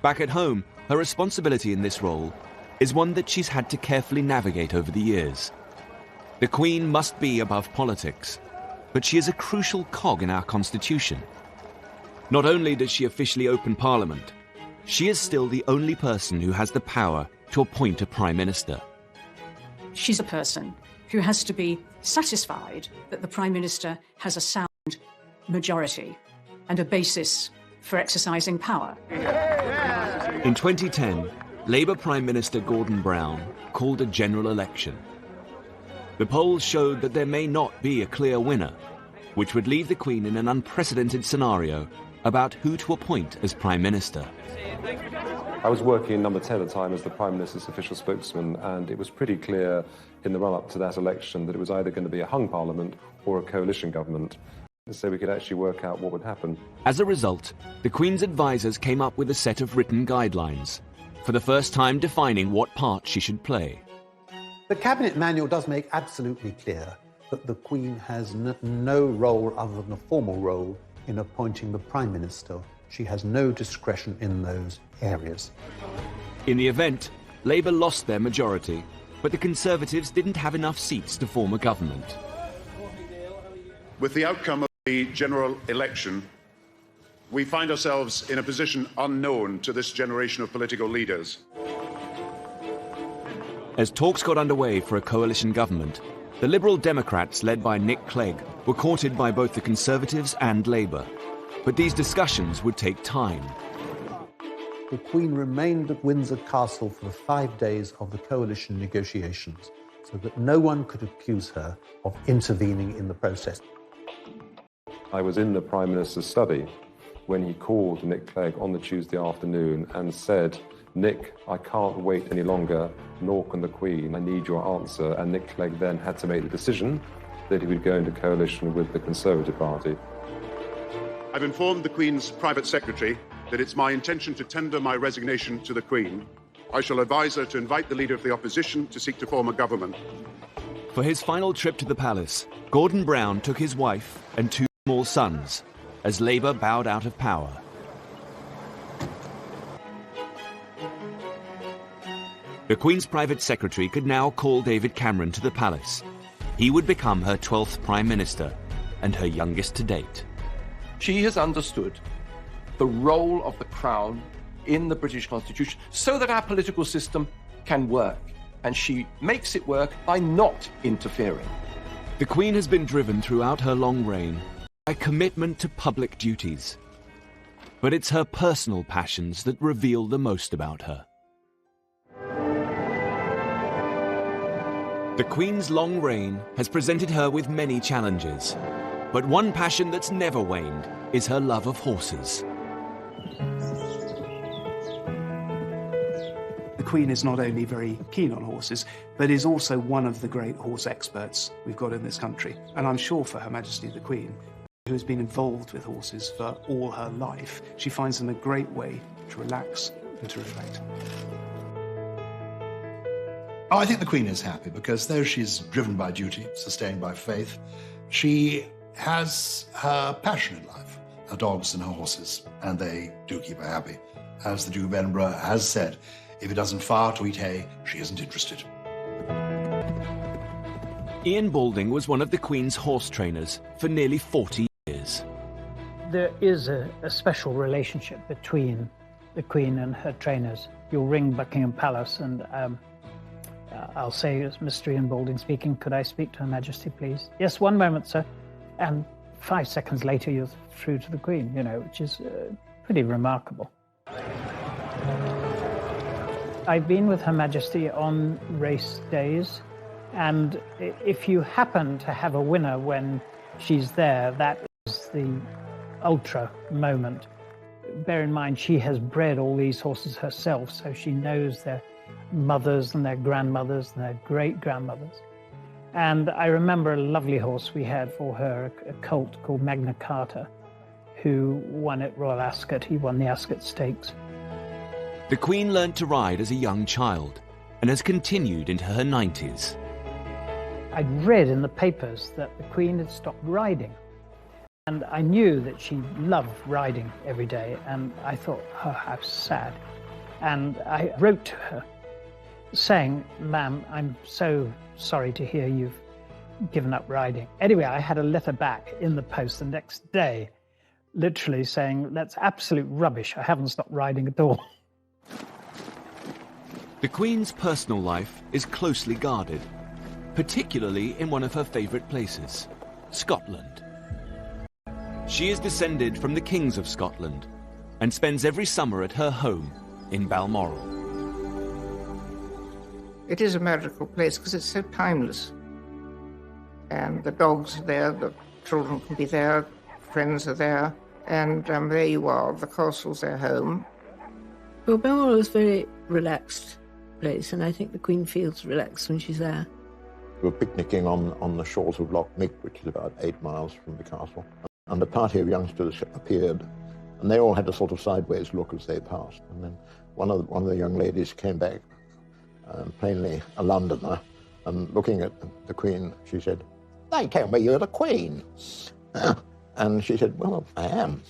Back at home, her responsibility in this role is one that she's had to carefully navigate over the years. The Queen must be above politics, but she is a crucial cog in our constitution. Not only does she officially open Parliament, she is still the only person who has the power to appoint a Prime Minister. She's a person who has to be satisfied that the Prime Minister has a sound majority and a basis for exercising power. In 2010, Labour Prime Minister Gordon Brown called a general election. The polls showed that there may not be a clear winner, which would leave the Queen in an unprecedented scenario about who to appoint as Prime Minister. I was working in Number 10 at the time as the Prime Minister's official spokesman, and it was pretty clear in the run-up to that election that it was either going to be a hung parliament or a coalition government, so we could actually work out what would happen. As a result, the Queen's advisers came up with a set of written guidelines, for the first time defining what part she should play. The Cabinet Manual does make absolutely clear that the Queen has no role other than a formal role in appointing the Prime Minister. She has no discretion in those areas. In the event, Labour lost their majority, but the Conservatives didn't have enough seats to form a government. With the outcome of the general election, we find ourselves in a position unknown to this generation of political leaders. As talks got underway for a coalition government, the Liberal Democrats, led by Nick Clegg, were courted by both the Conservatives and Labour. But these discussions would take time. The Queen remained at Windsor Castle for the 5 days of the coalition negotiations, so that no one could accuse her of intervening in the process. I was in the Prime Minister's study when he called Nick Clegg on the Tuesday afternoon and said, "Nick, I can't wait any longer, nor can the Queen. I need your answer." And Nick Clegg then had to make the decision that he would go into coalition with the Conservative Party. I've informed the Queen's private secretary that it's my intention to tender my resignation to the Queen. I shall advise her to invite the Leader of the Opposition to seek to form a government. For his final trip to the palace, Gordon Brown took his wife and 2 small sons, as Labour bowed out of power. The Queen's private secretary could now call David Cameron to the palace. He would become her 12th Prime Minister, and her youngest to date. She has understood the role of the Crown in the British Constitution so that our political system can work, and she makes it work by not interfering. The Queen has been driven throughout her long reign by commitment to public duties. But it's her personal passions that reveal the most about her. The Queen's long reign has presented her with many challenges, but one passion that's never waned is her love of horses. The Queen is not only very keen on horses, but is also one of the great horse experts we've got in this country. And I'm sure for Her Majesty the Queen, who has been involved with horses for all her life, she finds them a great way to relax and to reflect. Oh, I think the Queen is happy because though she's driven by duty, sustained by faith, she has her passion in life, her dogs and her horses, and they do keep her happy. As the Duke of Edinburgh has said, if it doesn't fire to eat hay, she isn't interested. Ian Balding was one of the Queen's horse trainers for nearly 40 years. There is a special relationship between the Queen and her trainers. You'll ring Buckingham Palace and I'll say, it's Mr. Ian Balding speaking, could I speak to Her Majesty, please? Yes, one moment, sir. And 5 seconds later, you're through to the Queen, you know, which is pretty remarkable. I've been with Her Majesty on race days, and if you happen to have a winner when she's there, that is the ultra moment. Bear in mind, she has bred all these horses herself, so she knows their mothers and their grandmothers and their great-grandmothers. And I remember a lovely horse we had for her, a colt called Magna Carta, who won at Royal Ascot. He won the Ascot Stakes. The Queen learned to ride as a young child and has continued into her 90s. I'd read in the papers that the Queen had stopped riding. And I knew that she loved riding every day, and I thought, oh, how sad. And I wrote to her saying, ma'am, I'm so sorry to hear you've given up riding. Anyway, I had a letter back in the post the next day, literally saying, that's absolute rubbish. I haven't stopped riding at all. The Queen's personal life is closely guarded, particularly in one of her favourite places, Scotland. She is descended from the Kings of Scotland and spends every summer at her home in Balmoral. It is a magical place because it's so timeless. And the dogs are there, the children can be there, friends are there, and there you are, the castle's their home. Well, Balmoral is a very relaxed place, and I think the Queen feels relaxed when she's there. We were picnicking on the shores of Loch Mick, which is about 8 miles from the castle, and a party of youngsters appeared, and they all had a sort of sideways look as they passed. And then one of the young ladies came back, plainly a Londoner, and looking at the Queen, she said, "They tell me you're the Queen." And she said, "Well, I am."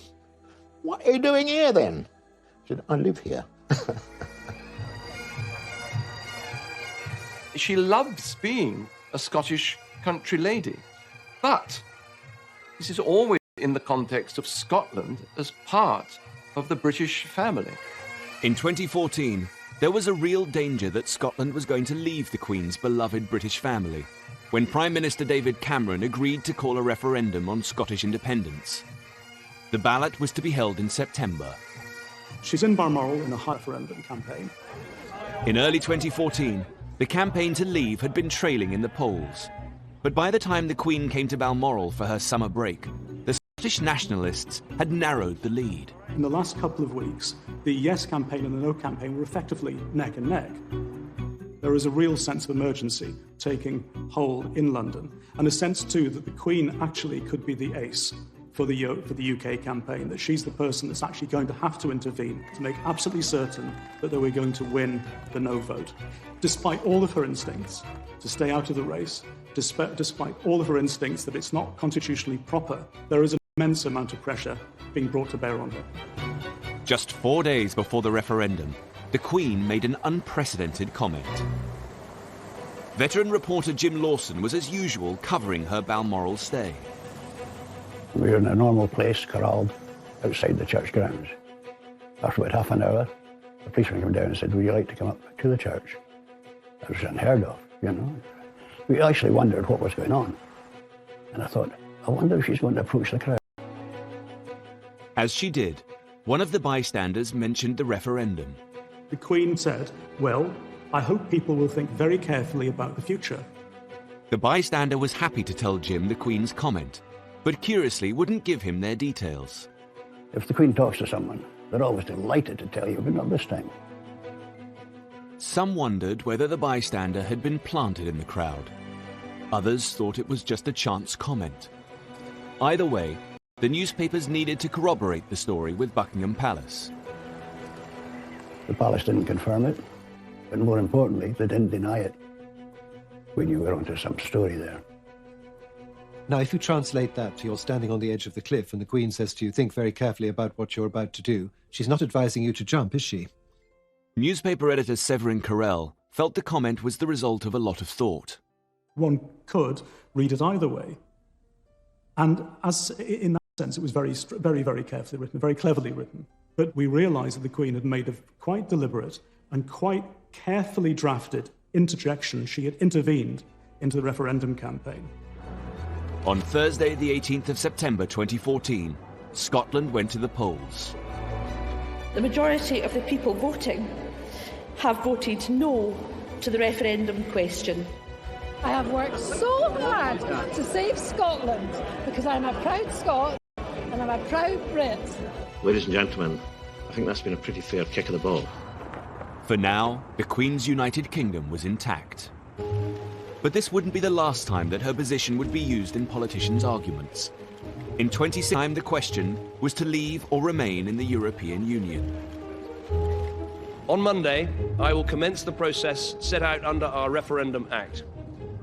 "What are you doing here then?" She said, "I live here." She loves being a Scottish country lady, but this is always in the context of Scotland as part of the British family. In 2014, there was a real danger that Scotland was going to leave the Queen's beloved British family when Prime Minister David Cameron agreed to call a referendum on Scottish independence. The ballot was to be held in September. She's in Balmoral in a referendum campaign. In early 2014, the campaign to leave had been trailing in the polls. But by the time the Queen came to Balmoral for her summer break, the Scottish nationalists had narrowed the lead. In the last couple of weeks, the Yes campaign and the No campaign were effectively neck and neck. There is a real sense of emergency taking hold in London, and a sense too that the Queen actually could be the ace for the UK campaign, that she's the person that's actually going to have to intervene to make absolutely certain that they were going to win the No vote. Despite all of her instincts to stay out of the race, despite all of her instincts that it's not constitutionally proper, there is an immense amount of pressure being brought to bear on her. Just 4 days before the referendum, the Queen made an unprecedented comment. Veteran reporter Jim Lawson was as usual covering her Balmoral stay. We were in a normal place, corralled outside the church grounds. After about half an hour, the policeman came down and said, "Would you like to come up to the church?" That was unheard of, you know. We actually wondered what was going on. And I thought, I wonder if she's going to approach the crowd. As she did, one of the bystanders mentioned the referendum. The Queen said, "Well, I hope people will think very carefully about the future." The bystander was happy to tell Jim the Queen's comment, but curiously wouldn't give him their details. If the Queen talks to someone, they're always delighted to tell you, but not this time. Some wondered whether the bystander had been planted in the crowd. Others thought it was just a chance comment. Either way, the newspapers needed to corroborate the story with Buckingham Palace. The palace didn't confirm it, but more importantly, they didn't deny it. We knew we were onto some story there. Now, if you translate that to you're standing on the edge of the cliff and the Queen says to you, think very carefully about what you're about to do, she's not advising you to jump, is she? Newspaper editor Severin Carrel felt the comment was the result of a lot of thought. One could read it either way. And as in that sense, it was very, very carefully written, very cleverly written. But we realised that the Queen had made a quite deliberate and quite carefully drafted interjection. She had intervened into the referendum campaign. On Thursday, the 18th of September 2014, Scotland went to the polls. The majority of the people voting have voted no to the referendum question. I have worked so hard to save Scotland because I'm a proud Scot and I'm a proud Brit. Ladies and gentlemen, I think that's been a pretty fair kick of the ball. For now, the Queen's United Kingdom was intact. But this wouldn't be the last time that her position would be used in politicians' arguments. In 2016, the question was to leave or remain in the European Union. On Monday, I will commence the process set out under our Referendum Act,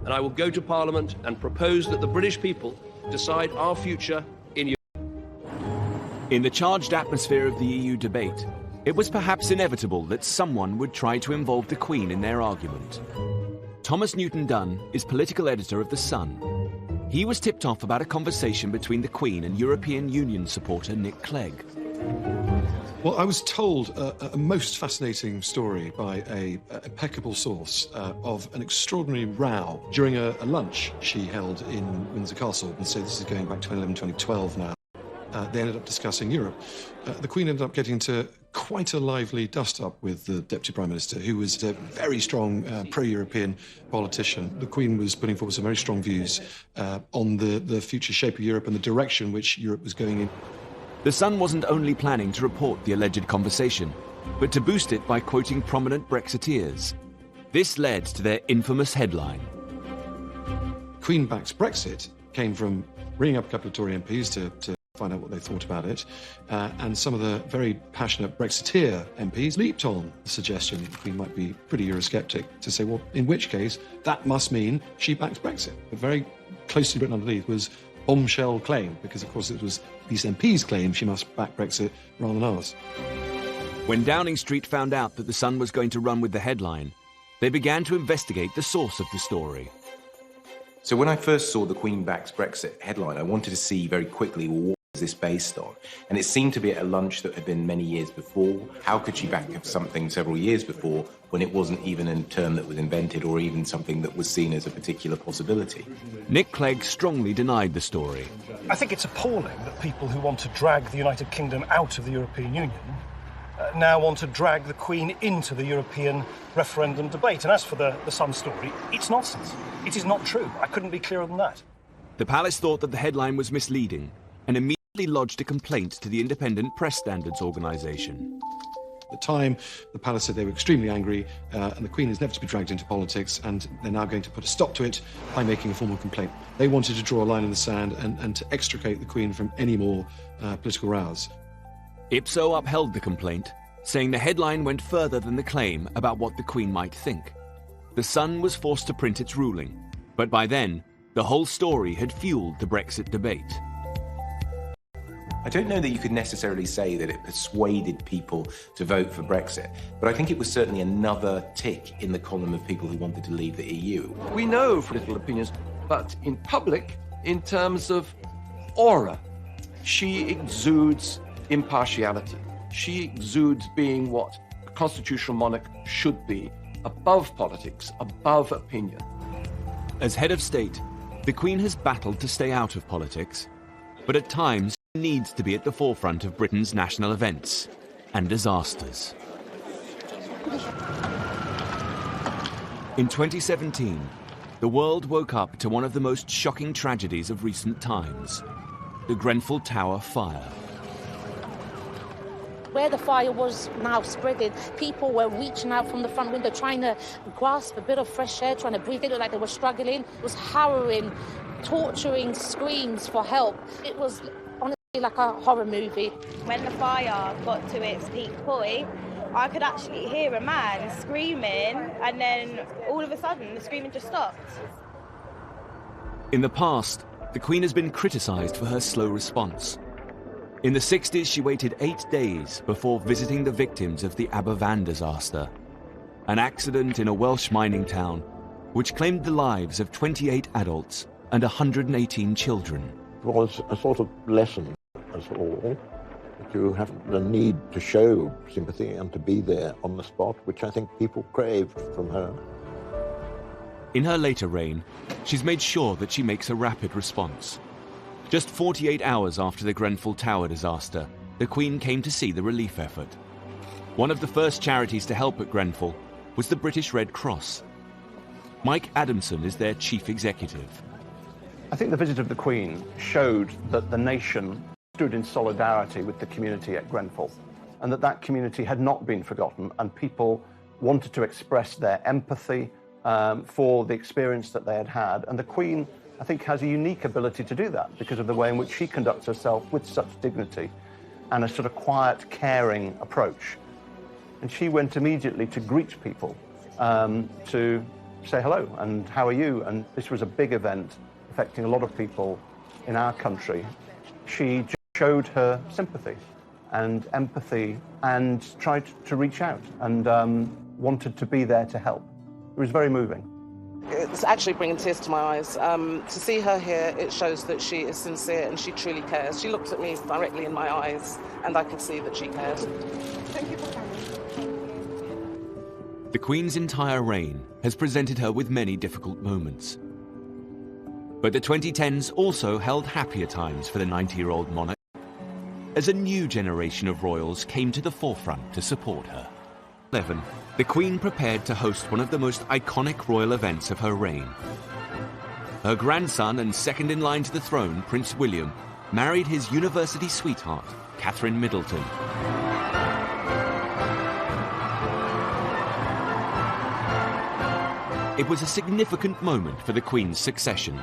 and I will go to Parliament and propose that the British people decide our future in Europe. In the charged atmosphere of the EU debate, it was perhaps inevitable that someone would try to involve the Queen in their argument. Thomas Newton Dunn is political editor of The Sun. He was tipped off about a conversation between the Queen and European Union supporter Nick Clegg. Well, I was told a most fascinating story by an impeccable source of an extraordinary row during a lunch she held in Windsor Castle. And so this is going back 2011, 2012 now. They ended up discussing Europe. The Queen ended up getting into quite a lively dust-up with the Deputy Prime Minister, who was a very strong pro-European politician. The Queen was putting forward some very strong views on the future shape of Europe and the direction which Europe was going in. The Sun wasn't only planning to report the alleged conversation, but to boost it by quoting prominent Brexiteers. This led to their infamous headline. Queen backs Brexit came from ringing up a couple of Tory MPs to find out what they thought about it, and some of the very passionate Brexiteer MPs leaped on the suggestion that the Queen might be pretty Eurosceptic to say, well, in which case, that must mean she backs Brexit. But very closely written underneath was bombshell claim, because, of course, it was these MPs' claim she must back Brexit rather than ours. When Downing Street found out that The Sun was going to run with the headline, they began to investigate the source of the story. So when I first saw the Queen backs Brexit headline, I wanted to see very quickly, well, what was this based on? And it seemed to be at a lunch that had been many years before. How could she back something several years before when it wasn't even a term that was invented or even something that was seen as a particular possibility? Nick Clegg strongly denied the story. I think it's appalling that people who want to drag the United Kingdom out of the European Union now want to drag the Queen into the European referendum debate. And as for the Sun story, it's nonsense. It is not true. I couldn't be clearer than that. The palace thought that the headline was misleading and immediately lodged a complaint to the Independent Press Standards Organisation. At the time, the palace said they were extremely angry, and the Queen is never to be dragged into politics, and they're now going to put a stop to it by making a formal complaint. They wanted to draw a line in the sand and to extricate the Queen from any more political rows. Ipso upheld the complaint, saying the headline went further than the claim about what the Queen might think. The Sun was forced to print its ruling, but by then, the whole story had fueled the Brexit debate. I don't know that you could necessarily say that it persuaded people to vote for Brexit, but I think it was certainly another tick in the column of people who wanted to leave the EU. We know political opinions, but in public, in terms of aura, she exudes impartiality. She exudes being what a constitutional monarch should be, above politics, above opinion. As head of state, the Queen has battled to stay out of politics, but at times needs to be at the forefront of Britain's national events and disasters. In 2017, the world woke up to one of the most shocking tragedies of recent times, the Grenfell Tower fire. Where the fire was now spreading, people were reaching out from the front window, trying to grasp a bit of fresh air, trying to breathe. It looked like they were struggling. It was harrowing, torturing screams for help. It was Like a horror movie. When the fire got to its peak point, I could actually hear a man screaming, and then all of a sudden the screaming just stopped. In the past, the Queen has been criticised for her slow response. In the 60s, she waited 8 days before visiting the victims of the Aberfan disaster, an accident in a Welsh mining town which claimed the lives of 28 adults and 118 children. It was a sort of lesson, as all, that you have the need to show sympathy and to be there on the spot, which I think people craved from her. In her later reign, she's made sure that she makes a rapid response. Just 48 hours after the Grenfell Tower disaster, the Queen came to see the relief effort. One of the first charities to help at Grenfell was the British Red Cross. Mike Adamson is their chief executive. I think the visit of the Queen showed that the nation stood in solidarity with the community at Grenfell, and that community had not been forgotten, and people wanted to express their empathy for the experience that they had had. And the Queen, I think, has a unique ability to do that because of the way in which she conducts herself with such dignity and a sort of quiet, caring approach. And she went immediately to greet people, to say hello and how are you? And this was a big event affecting a lot of people in our country. She showed her sympathy and empathy and tried to reach out and wanted to be there to help. It was very moving. It's actually bringing tears to my eyes. To see her here, it shows that she is sincere and she truly cares. She looked at me directly in my eyes and I could see that she cared. Thank you for coming. The Queen's entire reign has presented her with many difficult moments. But the 2010s also held happier times for the 90-year-old monarch, as a new generation of royals came to the forefront to support her. 11. The Queen prepared to host one of the most iconic royal events of her reign. Her grandson and second in line to the throne, Prince William, married his university sweetheart, Catherine Middleton. It was a significant moment for the Queen's succession.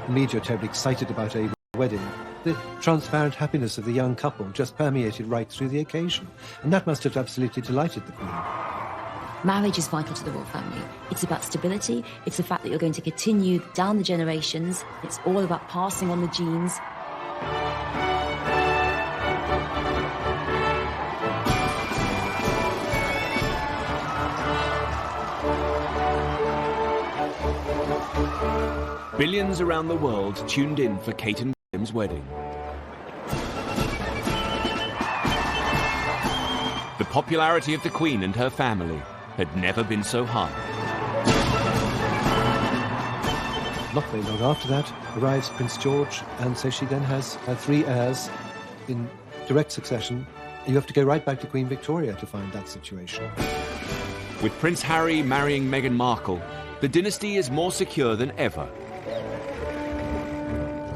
The media are terribly excited about a wedding. The transparent happiness of the young couple just permeated right through the occasion, and that must have absolutely delighted the Queen. Marriage is vital to the royal family. It's about stability, it's the fact that you're going to continue down the generations, it's all about passing on the genes. Billions around the world tuned in for Kate and William's wedding. The popularity of the Queen and her family had never been so high. Not very long after that arrives Prince George, and so she then has her 3 heirs in direct succession. You have to go right back to Queen Victoria to find that situation. With Prince Harry marrying Meghan Markle, the dynasty is more secure than ever.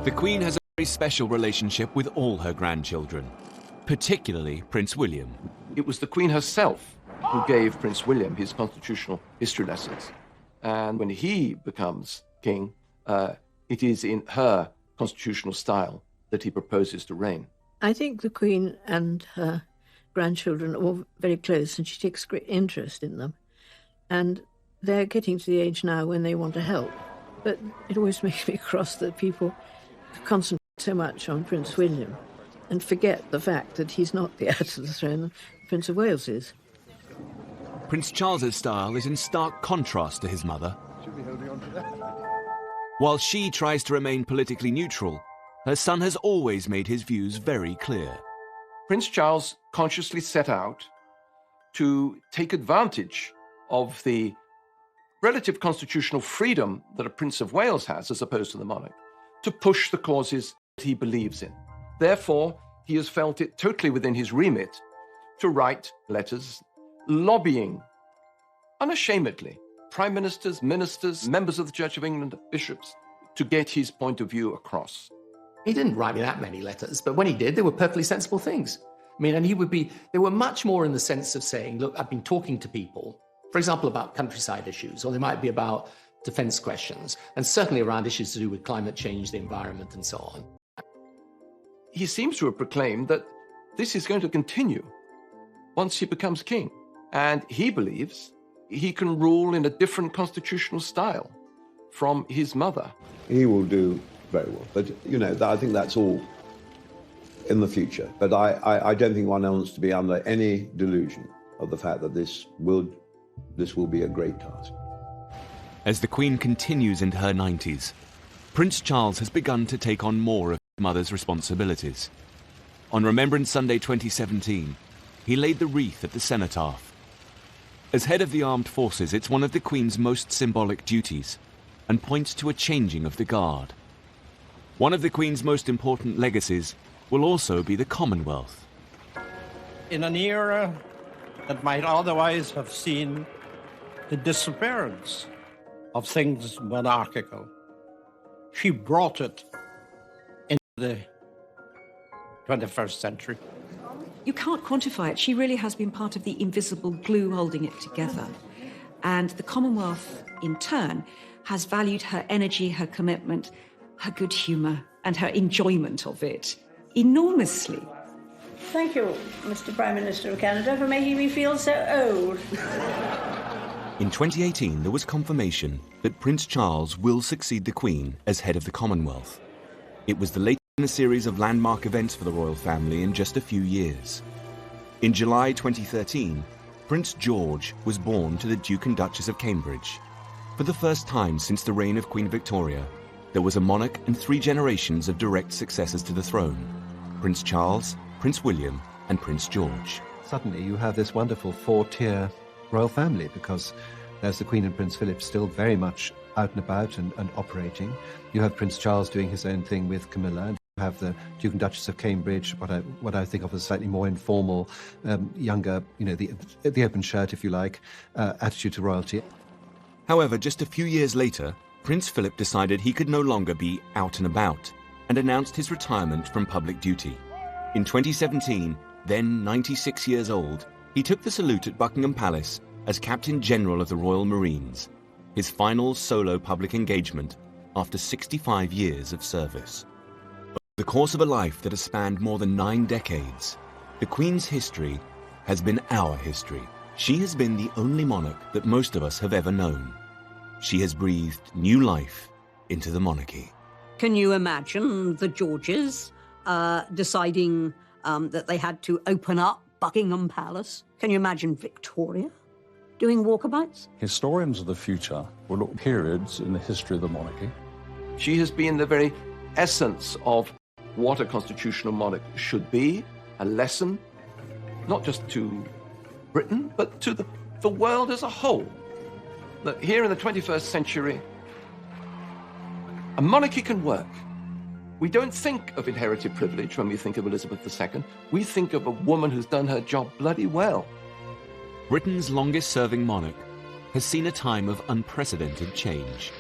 The Queen has a very special relationship with all her grandchildren, particularly Prince William. It was the Queen herself who gave Prince William his constitutional history lessons. And when he becomes king, it is in her constitutional style that he proposes to reign. I think the Queen and her grandchildren are all very close, and she takes great interest in them. And they're getting to the age now when they want to help. But it always makes me cross that people concentrate so much on Prince William and forget the fact that he's not the heir to the throne, Prince of Wales is. Prince Charles's style is in stark contrast to his mother. While she tries to remain politically neutral, her son has always made his views very clear. Prince Charles consciously set out to take advantage of the relative constitutional freedom that a Prince of Wales has, as opposed to the monarch, to push the causes that he believes in. Therefore, he has felt it totally within his remit to write letters lobbying unashamedly prime ministers, ministers, members of the Church of England, bishops, to get his point of view across. He didn't write me that many letters, but when he did, they were perfectly sensible things. I mean, and they were much more in the sense of saying, look, I've been talking to people, for example, about countryside issues, or they might be about defense questions, and certainly around issues to do with climate change, the environment, and so on. he seems to have proclaimed that this is going to continue once he becomes king. And he believes he can rule in a different constitutional style from his mother. He will do very well. But, you know, I think that's all in the future. But I don't think one wants to be under any delusion of the fact that this will be a great task. As the Queen continues into her 90s, Prince Charles has begun to take on more of his mother's responsibilities. On Remembrance Sunday 2017, he laid the wreath at the cenotaph. As head of the armed forces, it's one of the Queen's most symbolic duties and points to a changing of the guard. One of the Queen's most important legacies will also be the Commonwealth. In an era that might otherwise have seen the disappearance of things monarchical, she brought it into the 21st century. You can't quantify it. She really has been part of the invisible glue holding it together. And the Commonwealth, in turn, has valued her energy, her commitment, her good humour, and her enjoyment of it enormously. Thank you, Mr. Prime Minister of Canada, for making me feel so old. In 2018, there was confirmation that Prince Charles will succeed the Queen as head of the Commonwealth. It was the latest in a series of landmark events for the royal family in just a few years. In July 2013, Prince George was born to the Duke and Duchess of Cambridge. For the first time since the reign of Queen Victoria, there was a monarch and 3 generations of direct successors to the throne: Prince Charles, Prince William, and Prince George. Suddenly you have this wonderful 4-tier royal family, because there's the Queen and Prince Philip still very much out and about and operating. You have Prince Charles doing his own thing with Camilla, and you have the Duke and Duchess of Cambridge, what I think of as slightly more informal, younger, you know, the open shirt, if you like, attitude to royalty. However, just a few years later, Prince Philip decided he could no longer be out and about and announced his retirement from public duty. In 2017, then 96 years old, he took the salute at Buckingham Palace as Captain General of the Royal Marines, his final solo public engagement after 65 years of service. Over the course of a life that has spanned more than 9 decades, the Queen's history has been our history. She has been the only monarch that most of us have ever known. She has breathed new life into the monarchy. Can you imagine the Georges deciding that they had to open up Buckingham Palace? Can you imagine Victoria doing walkabouts? Historians of the future will look periods in the history of the monarchy. She has been the very essence of what a constitutional monarch should be, a lesson, not just to Britain, but to the world as a whole. That here in the 21st century, a monarchy can work. We don't think of inherited privilege when we think of Elizabeth II. We think of a woman who's done her job bloody well. Britain's longest-serving monarch has seen a time of unprecedented change.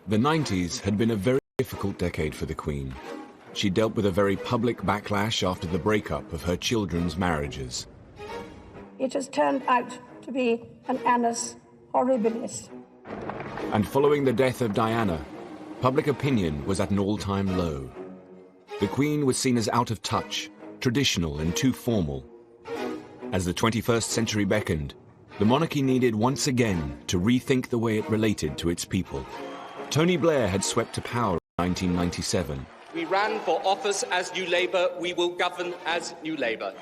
The 90s had been a very difficult decade for the Queen. She dealt with a very public backlash after the breakup of her children's marriages. It has turned out to be an annus horribilis. And following the death of Diana, public opinion was at an all-time low. The Queen was seen as out of touch, traditional and too formal. As the 21st century beckoned, the monarchy needed once again to rethink the way it related to its people. Tony Blair had swept to power in 1997. We ran for office as New Labour, we will govern as New Labour.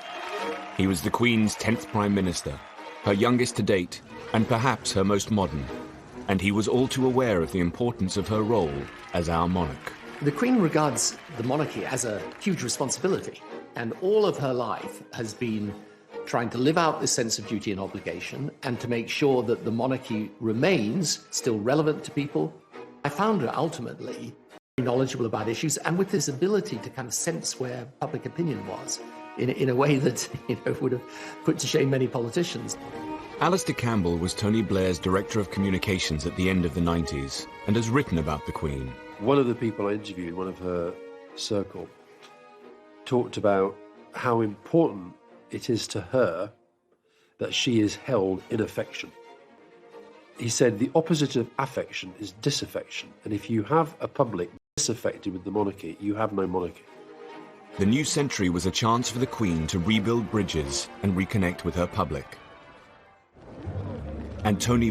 He was the Queen's 10th Prime Minister, her youngest to date, and perhaps her most modern. And he was all too aware of the importance of her role as our monarch. The Queen regards the monarchy as a huge responsibility, and all of her life has been trying to live out this sense of duty and obligation and to make sure that the monarchy remains still relevant to people. I found her ultimately knowledgeable about issues and with this ability to kind of sense where public opinion was in a way that would have put to shame many politicians. Alistair Campbell was Tony Blair's Director of Communications at the end of the 90s and has written about the Queen. One of the people I interviewed, one of her circle, talked about how important it is to her that she is held in affection. He said the opposite of affection is disaffection, and if you have a public disaffected with the monarchy, you have no monarchy. The new century was a chance for the Queen to rebuild bridges and reconnect with her public. And Tony